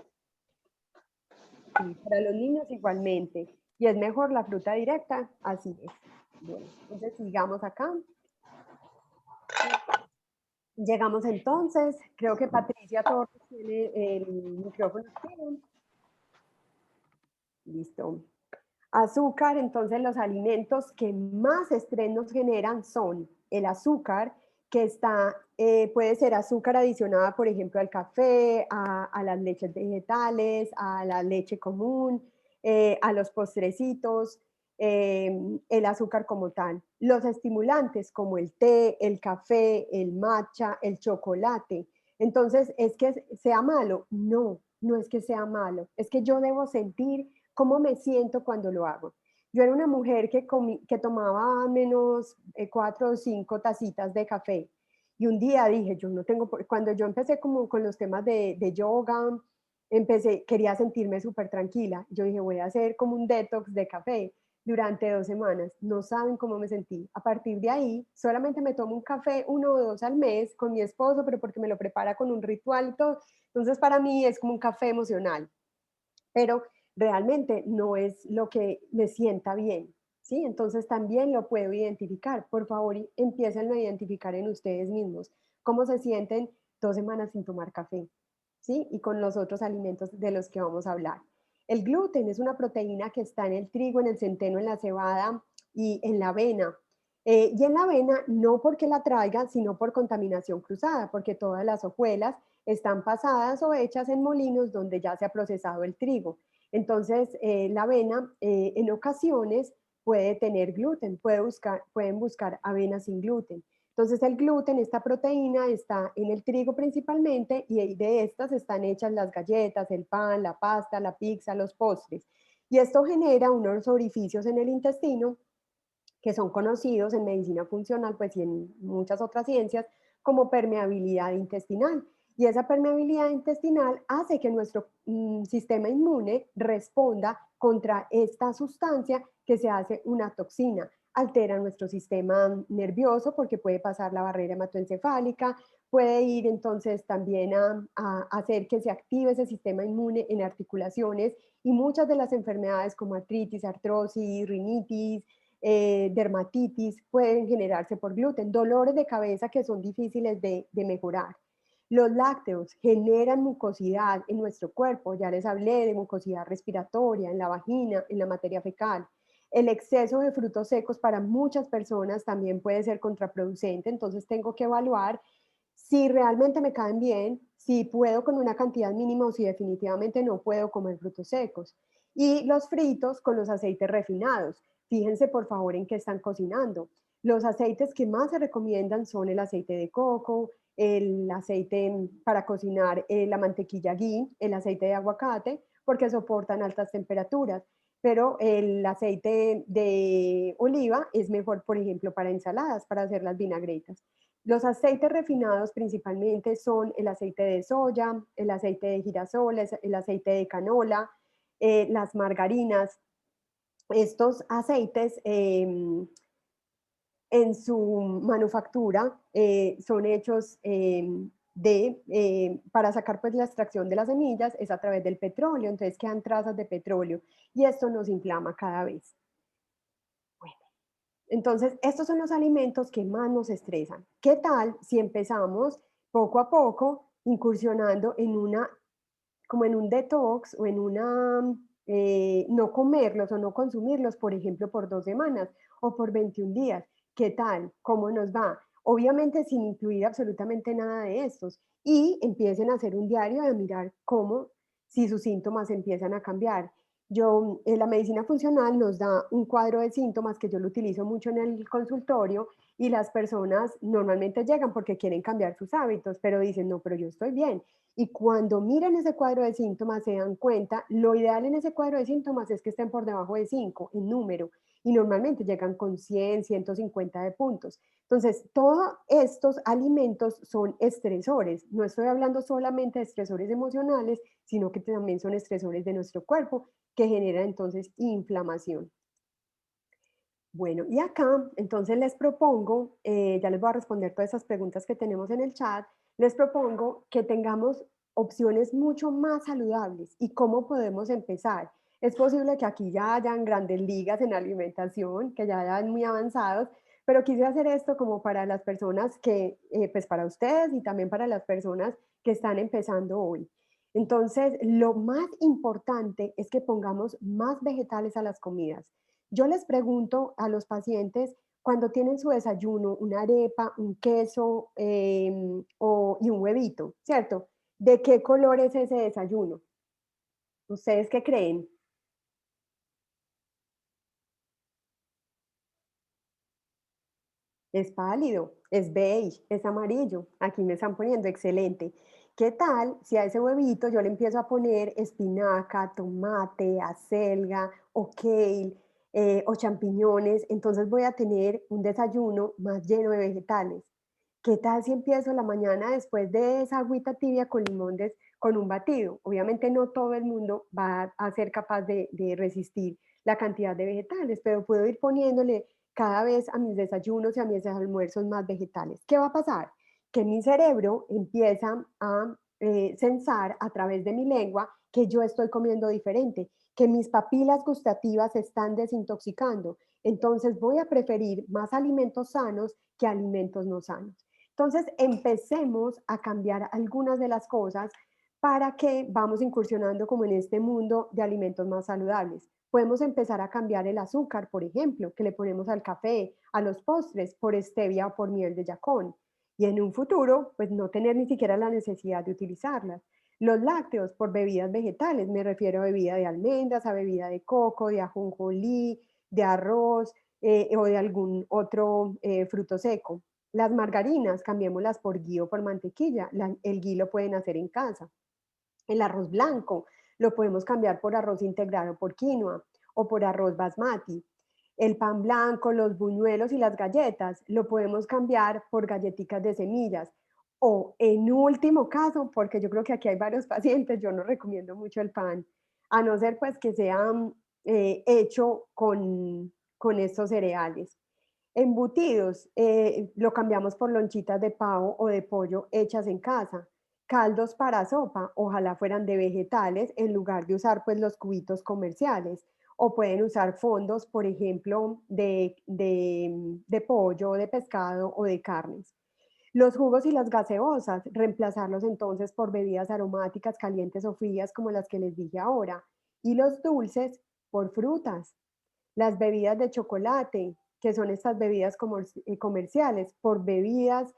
Sí, para los niños igualmente. Y es mejor la fruta directa, así es. Bueno, entonces sigamos acá. Llegamos entonces, creo que Patricia Torres tiene el micrófono activo. Listo. Azúcar, entonces los alimentos que más estrés nos generan son el azúcar, que está, puede ser azúcar adicionada, por ejemplo, al café, a las leches vegetales, a la leche común, a los postrecitos, el azúcar como tal. Los estimulantes como el té, el café, el matcha, el chocolate. Entonces, ¿es que sea malo? No, no es que sea malo, es que yo debo sentir cómo me siento cuando lo hago. Yo era una mujer que tomaba menos 4 o 5 tacitas de café y un día dije, yo no tengo, cuando yo empecé como con los temas de yoga, quería sentirme súper tranquila. Yo dije, voy a hacer como un detox de café durante 2 semanas. No saben cómo me sentí. A partir de ahí, solamente me tomo un café 1 o 2 al mes con mi esposo, pero porque me lo prepara con un ritual y todo. Entonces, para mí es como un café emocional, pero realmente no es lo que me sienta bien, ¿sí? Entonces también lo puedo identificar. Por favor, empiecen a identificar en ustedes mismos cómo se sienten 2 semanas sin tomar café, ¿sí? Y con los otros alimentos de los que vamos a hablar. El gluten es una proteína que está en el trigo, en el centeno, en la cebada y en la avena. Y en la avena no porque la traigan, sino por contaminación cruzada, porque todas las hojuelas están pasadas o hechas en molinos donde ya se ha procesado el trigo. Entonces, la avena en ocasiones puede tener gluten, pueden buscar avena sin gluten. Entonces, el gluten, esta proteína, está en el trigo principalmente y de estas están hechas las galletas, el pan, la pasta, la pizza, los postres. Y esto genera unos orificios en el intestino que son conocidos en medicina funcional, pues y en muchas otras ciencias, como permeabilidad intestinal. Y esa permeabilidad intestinal hace que nuestro sistema inmune responda contra esta sustancia que se hace una toxina. Altera nuestro sistema nervioso porque puede pasar la barrera hematoencefálica, puede ir entonces también a hacer que se active ese sistema inmune en articulaciones y muchas de las enfermedades como artritis, artrosis, rinitis, dermatitis pueden generarse por gluten, dolores de cabeza que son difíciles de mejorar. Los lácteos generan mucosidad en nuestro cuerpo, ya les hablé de mucosidad respiratoria, en la vagina, en la materia fecal. El exceso de frutos secos para muchas personas también puede ser contraproducente, entonces tengo que evaluar si realmente me caen bien, si puedo con una cantidad mínima o si definitivamente no puedo comer frutos secos. Y los fritos con los aceites refinados. Fíjense por favor en qué están cocinando. Los aceites que más se recomiendan son el aceite de coco, el aceite para cocinar, la mantequilla ghee, el aceite de aguacate, porque soportan altas temperaturas. Pero el aceite de oliva es mejor, por ejemplo, para ensaladas, para hacer las vinagretas. Los aceites refinados principalmente son el aceite de soya, el aceite de girasol, el aceite de canola, las margarinas. Estos aceites en su manufactura son hechos para sacar pues la extracción de las semillas es a través del petróleo, entonces quedan trazas de petróleo y esto nos inflama cada vez. Bueno, entonces estos son los alimentos que más nos estresan. ¿Qué tal si empezamos poco a poco incursionando en como en un detox o en no comerlos o no consumirlos, por ejemplo, por 2 semanas o por 21 días? ¿Qué tal? ¿Cómo nos va? Obviamente sin incluir absolutamente nada de estos. Y empiecen a hacer un diario de mirar cómo, si sus síntomas empiezan a cambiar. La medicina funcional nos da un cuadro de síntomas que yo lo utilizo mucho en el consultorio y las personas normalmente llegan porque quieren cambiar sus hábitos, pero dicen, no, pero yo estoy bien. Y cuando miran ese cuadro de síntomas se dan cuenta, lo ideal en ese cuadro de síntomas es que estén por debajo de 5 en número y normalmente llegan con 100, 150 de puntos. Entonces, todos estos alimentos son estresores. No estoy hablando solamente de estresores emocionales, sino que también son estresores de nuestro cuerpo que generan entonces inflamación. Bueno, y acá entonces les propongo, ya les voy a responder todas esas preguntas que tenemos en el chat, les propongo que tengamos opciones mucho más saludables y cómo podemos empezar. Es posible que aquí ya hayan grandes ligas en alimentación, que ya hayan muy avanzados, pero quise hacer esto como para las personas que, pues para ustedes y también para las personas que están empezando hoy. Entonces, lo más importante es que pongamos más vegetales a las comidas. Yo les pregunto a los pacientes cuando tienen su desayuno, una arepa, un queso y un huevito, ¿cierto? ¿De qué color es ese desayuno? ¿Ustedes qué creen? Es pálido, es beige, es amarillo. Aquí me están poniendo excelente. ¿Qué tal si a ese huevito yo le empiezo a poner espinaca, tomate, acelga o kale o champiñones? Entonces voy a tener un desayuno más lleno de vegetales. ¿Qué tal si empiezo la mañana después de esa agüita tibia con con un batido? Obviamente no todo el mundo va a ser capaz de resistir la cantidad de vegetales, pero puedo ir poniéndole cada vez a mis desayunos y a mis almuerzos más vegetales. ¿Qué va a pasar? Que mi cerebro empieza a sensar a través de mi lengua que yo estoy comiendo diferente, que mis papilas gustativas se están desintoxicando. Entonces voy a preferir más alimentos sanos que alimentos no sanos. Entonces empecemos a cambiar algunas de las cosas para que vamos incursionando como en este mundo de alimentos más saludables. Podemos empezar a cambiar el azúcar, por ejemplo, que le ponemos al café, a los postres, por stevia o por miel de yacón. Y en un futuro, pues no tener ni siquiera la necesidad de utilizarlas. Los lácteos por bebidas vegetales, me refiero a bebida de almendras, a bebida de coco, de ajonjolí, de arroz o de algún otro fruto seco. Las margarinas, cambiémoslas por ghee o por mantequilla. El ghee lo pueden hacer en casa. El arroz blanco lo podemos cambiar por arroz integral o por quinoa o por arroz basmati. El pan blanco, los buñuelos y las galletas lo podemos cambiar por galletitas de semillas. O en último caso, porque yo creo que aquí hay varios pacientes, yo no recomiendo mucho el pan, a no ser pues que sea hecho con estos cereales. Embutidos, lo cambiamos por lonchitas de pavo o de pollo hechas en casa. Caldos para sopa, ojalá fueran de vegetales en lugar de usar pues los cubitos comerciales. O pueden usar fondos, por ejemplo, de pollo, de pescado o de carnes. Los jugos y las gaseosas, reemplazarlos entonces por bebidas aromáticas calientes o frías como las que les dije ahora. Y los dulces por frutas. Las bebidas de chocolate, que son estas bebidas comerciales, por bebidas,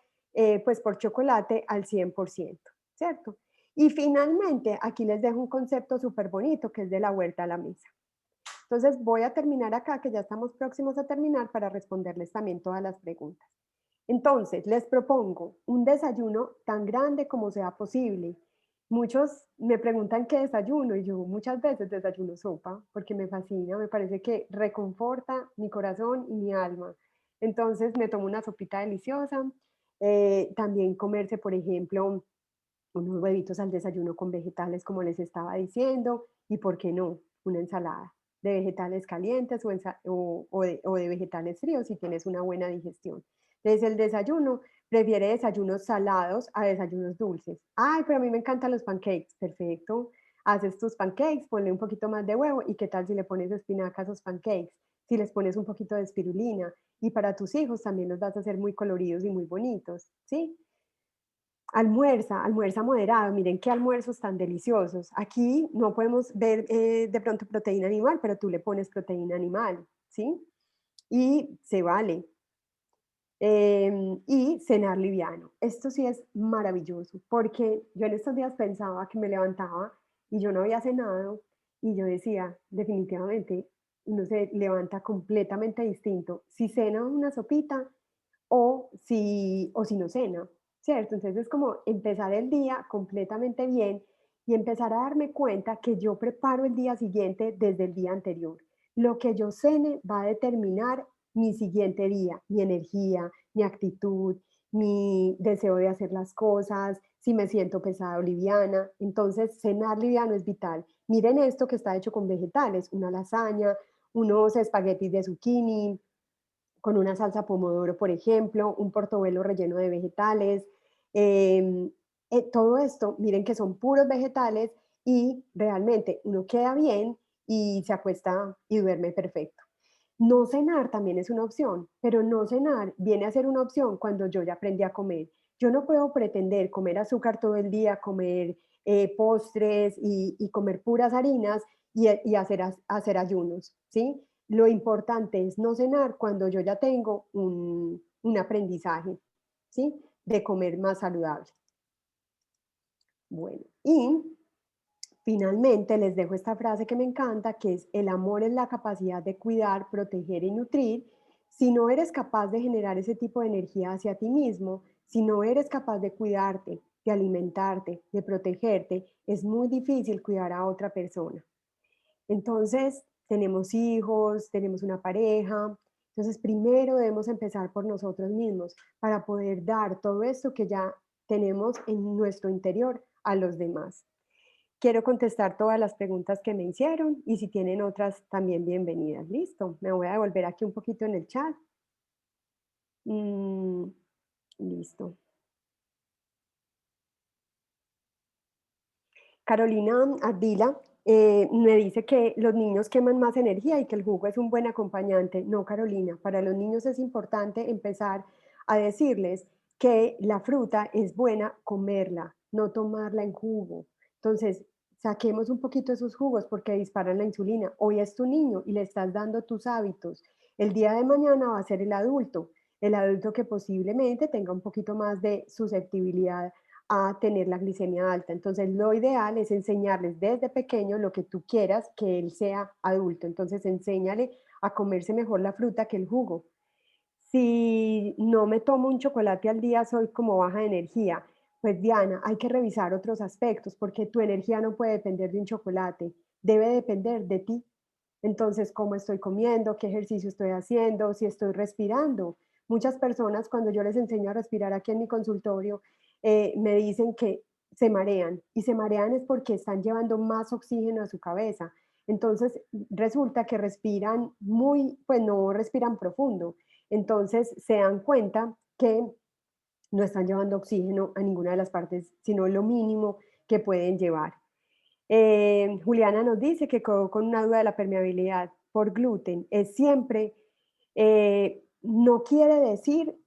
pues por chocolate al 100%, ¿cierto? Y finalmente, aquí les dejo un concepto súper bonito que es de la vuelta a la mesa. Entonces voy a terminar acá, que ya estamos próximos a terminar para responderles también todas las preguntas. Entonces, les propongo un desayuno tan grande como sea posible. Muchos me preguntan qué desayuno y yo muchas veces desayuno sopa porque me fascina, me parece que reconforta mi corazón y mi alma. Entonces me tomo una sopita deliciosa. También comerse, por ejemplo, unos huevitos al desayuno con vegetales, como les estaba diciendo, y por qué no, una ensalada de vegetales calientes o de vegetales fríos si tienes una buena digestión. Desde el desayuno, prefiere desayunos salados a desayunos dulces. Ay, pero a mí me encantan los pancakes. Perfecto. Haces tus pancakes, ponle un poquito más de huevo y qué tal si le pones espinaca a esos pancakes, si les pones un poquito de espirulina. Y para tus hijos también los vas a hacer muy coloridos y muy bonitos, ¿sí? Almuerza moderado, miren qué almuerzos tan deliciosos. Aquí no podemos ver de pronto proteína animal, pero tú le pones proteína animal, ¿sí? Y se vale. Y cenar liviano. Esto sí es maravilloso, porque yo en estos días pensaba que me levantaba y yo no había cenado y yo decía, definitivamente, uno se levanta completamente distinto si cena una sopita o si no cena, ¿cierto? Entonces es como empezar el día completamente bien y empezar a darme cuenta que yo preparo el día siguiente desde el día anterior. Lo que yo cene va a determinar mi siguiente día, mi energía, mi actitud, mi deseo de hacer las cosas, si me siento pesada o liviana. Entonces, cenar liviano es vital. Miren esto que está hecho con vegetales, una lasaña, unos espaguetis de zucchini, con una salsa pomodoro, por ejemplo, un portobello relleno de vegetales. eh, Todo esto, miren que son puros vegetales y realmente uno queda bien y se acuesta y duerme perfecto. No cenar también es una opción, pero no cenar viene a ser una opción cuando yo ya aprendí a comer. Yo no puedo pretender comer azúcar todo el día, comer postres y comer puras harinas y hacer ayunos, ¿sí? Lo importante es no cenar cuando yo ya tengo un aprendizaje, ¿sí? De comer más saludable. Bueno, y finalmente les dejo esta frase que me encanta, que es: el amor es la capacidad de cuidar, proteger y nutrir. Si no eres capaz de generar ese tipo de energía hacia ti mismo, si no eres capaz de cuidarte, de alimentarte, de protegerte, es muy difícil cuidar a otra persona. Entonces, tenemos hijos, tenemos una pareja. Entonces, primero debemos empezar por nosotros mismos para poder dar todo esto que ya tenemos en nuestro interior a los demás. Quiero contestar todas las preguntas que me hicieron y si tienen otras también bienvenidas. Listo, me voy a devolver aquí un poquito en el chat. Mm, listo. Carolina Ardila me dice que los niños queman más energía y que el jugo es un buen acompañante. No, Carolina, para los niños es importante empezar a decirles que la fruta es buena comerla, no tomarla en jugo. Entonces, saquemos un poquito esos jugos porque disparan la insulina. Hoy es tu niño y le estás dando tus hábitos. El día de mañana va a ser el adulto que posiblemente tenga un poquito más de susceptibilidad a tener la glicemia alta. Entonces, lo ideal es enseñarles desde pequeño lo que tú quieras que él sea adulto. Entonces, enséñale a comerse mejor la fruta que el jugo. Si no me tomo un chocolate al día, soy como baja de energía. Pues Diana, hay que revisar otros aspectos porque tu energía no puede depender de un chocolate, debe depender de ti. Entonces, cómo estoy comiendo, qué ejercicio estoy haciendo, si estoy respirando. Muchas personas, cuando yo les enseño a respirar aquí en mi consultorio, me dicen que se marean y se marean es porque están llevando más oxígeno a su cabeza. Entonces, resulta que respiran muy, pues no respiran profundo. Entonces, se dan cuenta que no están llevando oxígeno a ninguna de las partes, sino lo mínimo que pueden llevar. Juliana nos dice que quedó con una duda de la permeabilidad por gluten. Es siempre, no quiere decir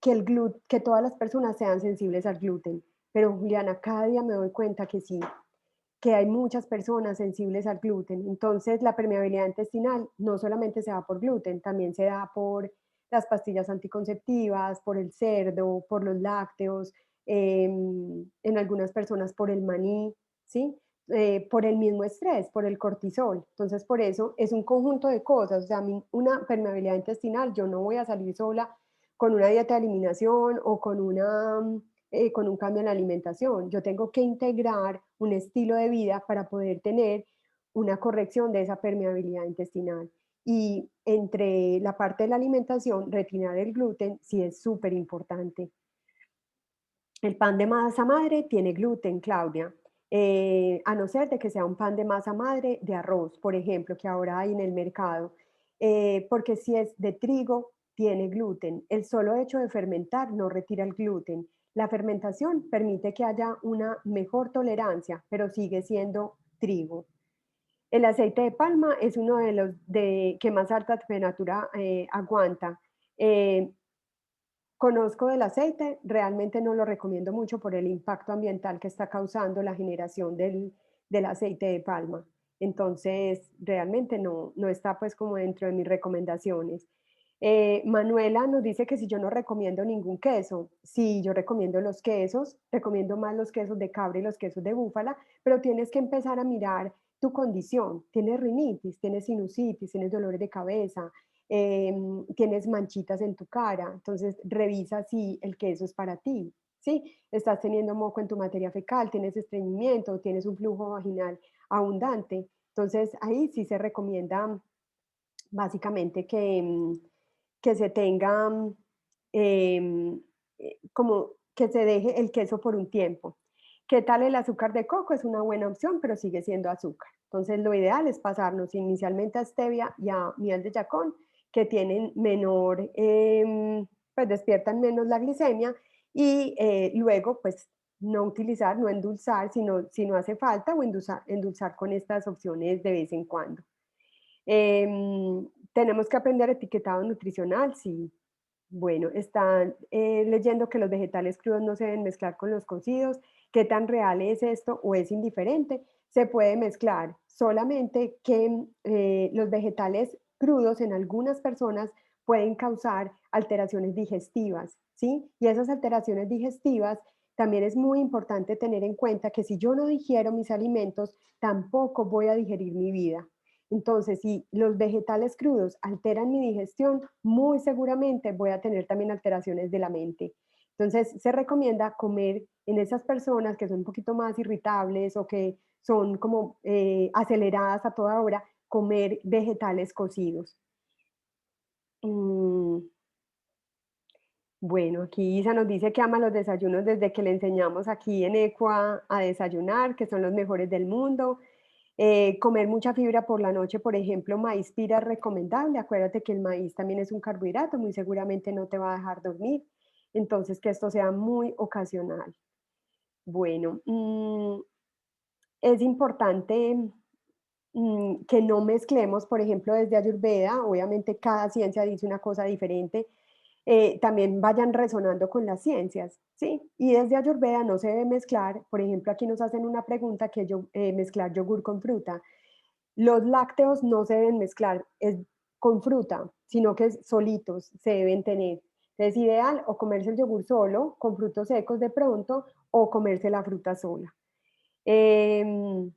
que, que todas las personas sean sensibles al gluten, pero Juliana, cada día me doy cuenta que sí, que hay muchas personas sensibles al gluten. Entonces, la permeabilidad intestinal no solamente se da por gluten, también se da por las pastillas anticonceptivas, por el cerdo, por los lácteos, en algunas personas por el maní, ¿sí? Por el mismo estrés, por el cortisol. Entonces, por eso es un conjunto de cosas. O sea, una permeabilidad intestinal, yo no voy a salir sola con una dieta de eliminación o con un cambio en la alimentación. Yo tengo que integrar un estilo de vida para poder tener una corrección de esa permeabilidad intestinal. Y entre la parte de la alimentación, retirar el gluten sí es súper importante. El pan de masa madre tiene gluten, Claudia, a no ser de que sea un pan de masa madre de arroz, por ejemplo, que ahora hay en el mercado, porque si es de trigo, tiene gluten. El solo hecho de fermentar no retira el gluten. La fermentación permite que haya una mejor tolerancia, pero sigue siendo trigo. El aceite de palma es uno de los que más alta temperatura aguanta. Eh, Conozco del aceite, realmente no lo recomiendo mucho por el impacto ambiental que está causando la generación del aceite de palma. Entonces, realmente no está pues como dentro de mis recomendaciones. Manuela nos dice que si yo no recomiendo ningún queso, sí, yo recomiendo los quesos, recomiendo más los quesos de cabra y los quesos de búfala, pero tienes que empezar a mirar tu condición. Tienes rinitis, tienes sinusitis, tienes dolores de cabeza, tienes manchitas en tu cara, entonces revisa si el queso es para ti, ¿sí? Estás teniendo moco en tu materia fecal, tienes estreñimiento, tienes un flujo vaginal abundante, entonces ahí sí se recomienda básicamente que se tenga em, como que se deje el queso por un tiempo. ¿Qué tal el azúcar de coco? Es una buena opción, pero sigue siendo azúcar. Entonces, lo ideal es pasarnos inicialmente a stevia y a miel de yacón, que tienen menor, pues despiertan menos la glicemia y luego, pues, no utilizar, no endulzar, sino si no hace falta, o endulzar con estas opciones de vez en cuando. Tenemos que aprender etiquetado nutricional, sí. Bueno, están leyendo que los vegetales crudos no se deben mezclar con los cocidos. ¿Qué tan real es esto o es indiferente? Se puede mezclar, solamente que los vegetales crudos en algunas personas pueden causar alteraciones digestivas, ¿sí? Y esas alteraciones digestivas también es muy importante tener en cuenta que si yo no digiero mis alimentos, tampoco voy a digerir mi vida. Entonces, si los vegetales crudos alteran mi digestión, muy seguramente voy a tener también alteraciones de la mente. Entonces, se recomienda comer en esas personas que son un poquito más irritables o que son como aceleradas a toda hora, comer vegetales cocidos. Mm, bueno, aquí Isa nos dice que ama los desayunos desde que le enseñamos aquí en Ecua a desayunar, que son los mejores del mundo. Comer mucha fibra por la noche, por ejemplo, maíz pira es recomendable. Acuérdate que el maíz también es un carbohidrato, muy seguramente no te va a dejar dormir. Entonces, que esto sea muy ocasional. Bueno, es importante que no mezclemos, por ejemplo, desde Ayurveda, obviamente cada ciencia dice una cosa diferente, también vayan resonando con las ciencias, ¿sí? Y desde Ayurveda no se debe mezclar, por ejemplo, aquí nos hacen una pregunta que yo, mezclar yogur con fruta. Los lácteos no se deben mezclar con fruta, sino que solitos se deben tener. Es ideal o comerse el yogur solo, con frutos secos de pronto, o comerse la fruta sola. Em,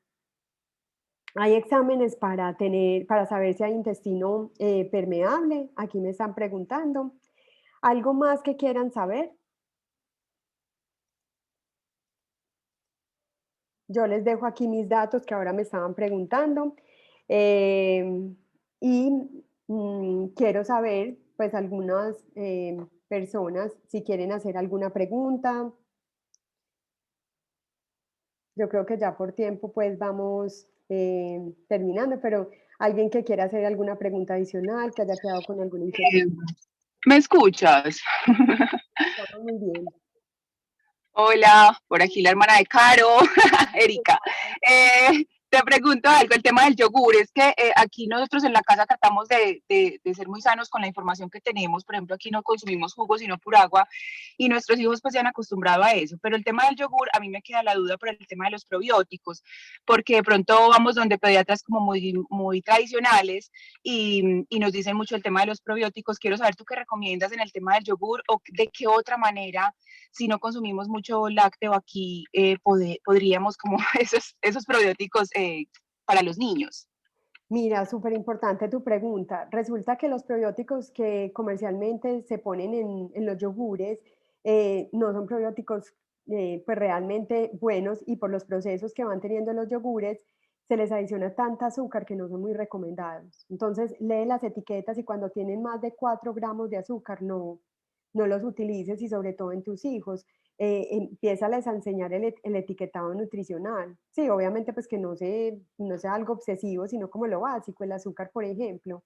Hay exámenes para tener, para saber si hay intestino permeable. Aquí me están preguntando. ¿Algo más que quieran saber? Yo les dejo aquí mis datos que ahora me estaban preguntando. Em, y quiero saber, pues, algunas personas, si quieren hacer alguna pregunta. Yo creo que ya por tiempo, pues, vamos terminando, pero alguien que quiera hacer alguna pregunta adicional, que haya quedado con alguna inquietud. Eh, ¿Me escuchas? Estamos muy bien. Hola, por aquí la hermana de Caro, Erika. Te pregunto algo, el tema del yogur, es que aquí nosotros en la casa tratamos de ser muy sanos con la información que tenemos, por ejemplo, aquí no consumimos jugo, sino pura agua, y nuestros hijos pues se han acostumbrado a eso, pero el tema del yogur, a mí me queda la duda por el tema de los probióticos, porque de pronto vamos donde pediatras como muy tradicionales y nos dicen mucho el tema de los probióticos. Quiero saber tú qué recomiendas en el tema del yogur o de qué otra manera si no consumimos mucho lácteo aquí, podríamos como esos probióticos para los niños. Mira, súper importante tu pregunta. Resulta que los probióticos que comercialmente se ponen en los yogures no son probióticos pues realmente buenos, y por los procesos que van teniendo los yogures se les adiciona tanta azúcar que no son muy recomendados. Entonces, lee las etiquetas y cuando tienen más de 4 gramos de azúcar, no los utilices, y sobre todo en tus hijos. Empiézales a enseñar el etiquetado nutricional. Sí, obviamente pues que no sea algo obsesivo, sino como lo básico, el azúcar, por ejemplo.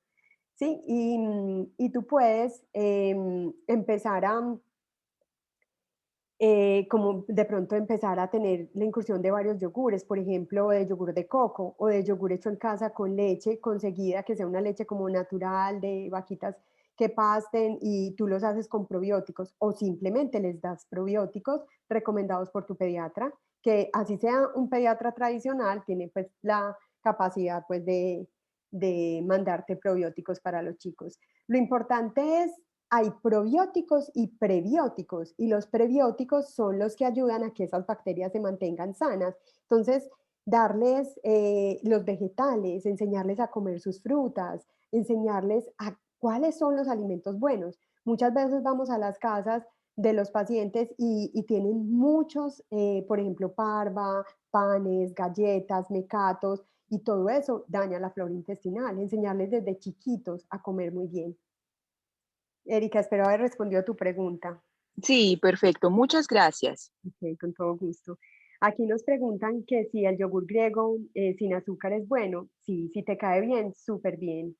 Sí, y tú puedes empezar a, como de pronto empezar a tener la incursión de varios yogures, por ejemplo, de yogur de coco o de yogur hecho en casa con leche conseguida, que sea una leche como natural, de vaquitas que pasten, y tú los haces con probióticos, o simplemente les das probióticos recomendados por tu pediatra, que así sea un pediatra tradicional, tiene pues la capacidad pues de mandarte probióticos para los chicos. Lo importante es, hay probióticos y prebióticos, y los prebióticos son los que ayudan a que esas bacterias se mantengan sanas. Entonces, darles los vegetales, enseñarles a comer sus frutas, enseñarles a cuáles son los alimentos buenos. Muchas veces vamos a las casas de los pacientes y tienen muchos, por ejemplo, parva, panes, galletas, mecatos, y todo eso daña la flora intestinal. Enseñarles desde chiquitos a comer muy bien. Erika, espero haber respondido a tu pregunta. Sí, perfecto. Muchas gracias. Ok, con todo gusto. Aquí nos preguntan que si el yogur griego sin azúcar es bueno. Sí, si te cae bien, súper bien,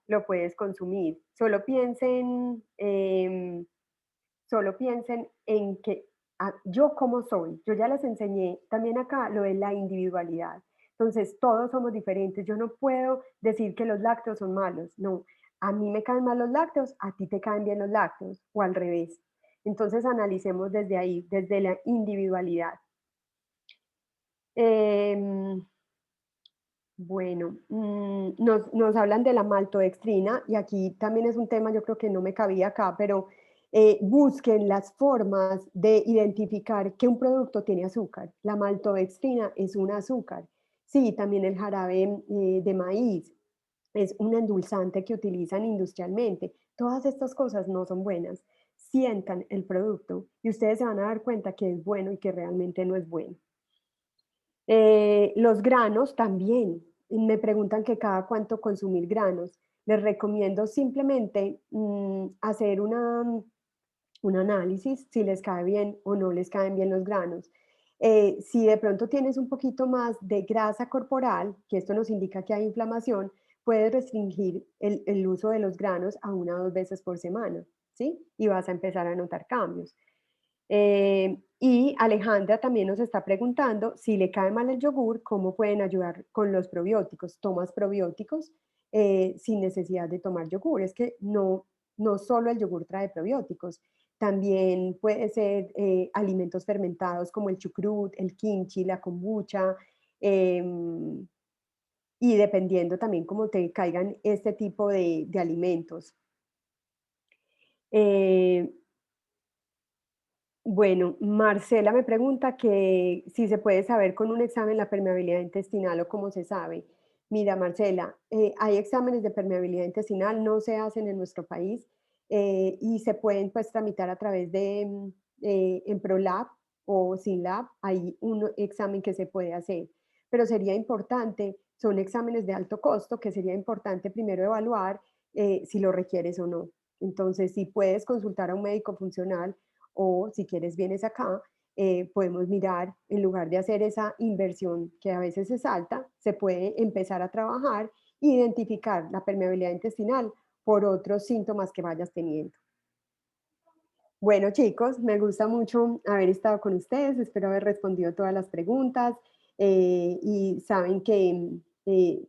lo puedes consumir. Solo piensen en que yo como soy. Yo ya les enseñé también acá lo de la individualidad. Entonces, todos somos diferentes. Yo no puedo decir que los lácteos son malos. No, a mí me caen mal los lácteos, a ti te caen bien los lácteos, o al revés. Entonces analicemos desde ahí, desde la individualidad. Bueno, nos hablan de la maltodextrina y aquí también es un tema, yo creo que no me cabía acá, pero busquen las formas de identificar que un producto tiene azúcar. La maltodextrina es un azúcar. Sí, también el jarabe de maíz es un endulzante que utilizan industrialmente. Todas estas cosas no son buenas. Sientan el producto y ustedes se van a dar cuenta que es bueno y que realmente no es bueno. Los granos también. Me preguntan que cada cuánto consumir granos. Les recomiendo simplemente hacer un análisis si les cae bien o no les caen bien los granos. Si de pronto tienes un poquito más de grasa corporal, que esto nos indica que hay inflamación, puedes restringir el uso de los granos a 1 o 2 veces por semana, ¿sí? Y vas a empezar a notar cambios. Y Alejandra también nos está preguntando si le cae mal el yogur, ¿cómo pueden ayudar con los probióticos? ¿Tomas probióticos sin necesidad de tomar yogur? Es que no solo el yogur trae probióticos, también puede ser alimentos fermentados como el chucrut, el kimchi, la kombucha, y dependiendo también cómo te caigan este tipo de alimentos. Eh, Bueno, Marcela me pregunta que si se puede saber con un examen la permeabilidad intestinal o cómo se sabe. Mira, Marcela, hay exámenes de permeabilidad intestinal, no se hacen en nuestro país y se pueden pues tramitar a través de en ProLab o SynLab, hay un examen que se puede hacer, pero sería importante, son exámenes de alto costo que sería importante primero evaluar si lo requieres o no. Entonces, si puedes consultar a un médico funcional o si quieres vienes acá, podemos mirar, en lugar de hacer esa inversión que a veces es alta, se puede empezar a trabajar e identificar la permeabilidad intestinal por otros síntomas que vayas teniendo. Bueno, chicos, me gusta mucho haber estado con ustedes, espero haber respondido todas las preguntas y saben que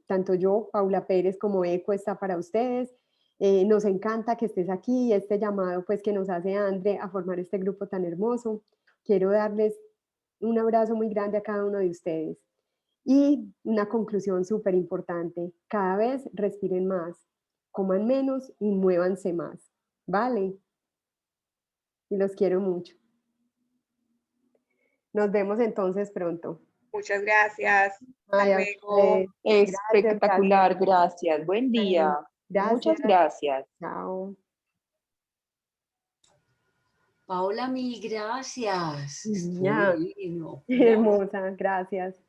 tanto yo, Paula Pérez, como ECO está para ustedes. Nos encanta que estés aquí y este llamado pues que nos hace Andre a formar este grupo tan hermoso. Quiero darles un abrazo muy grande a cada uno de ustedes. Y una conclusión súper importante, cada vez respiren más, coman menos y muévanse más. ¿Vale? Y los quiero mucho. Nos vemos entonces pronto. Muchas gracias. Hasta Ay, a luego. ustedes. Gracias, Espectacular, gracias. gracias. Buen día. Bueno, Muchas gracias. gracias. Chao. Paola, mil gracias. Estuvo Ya, divino. hermosa, gracias.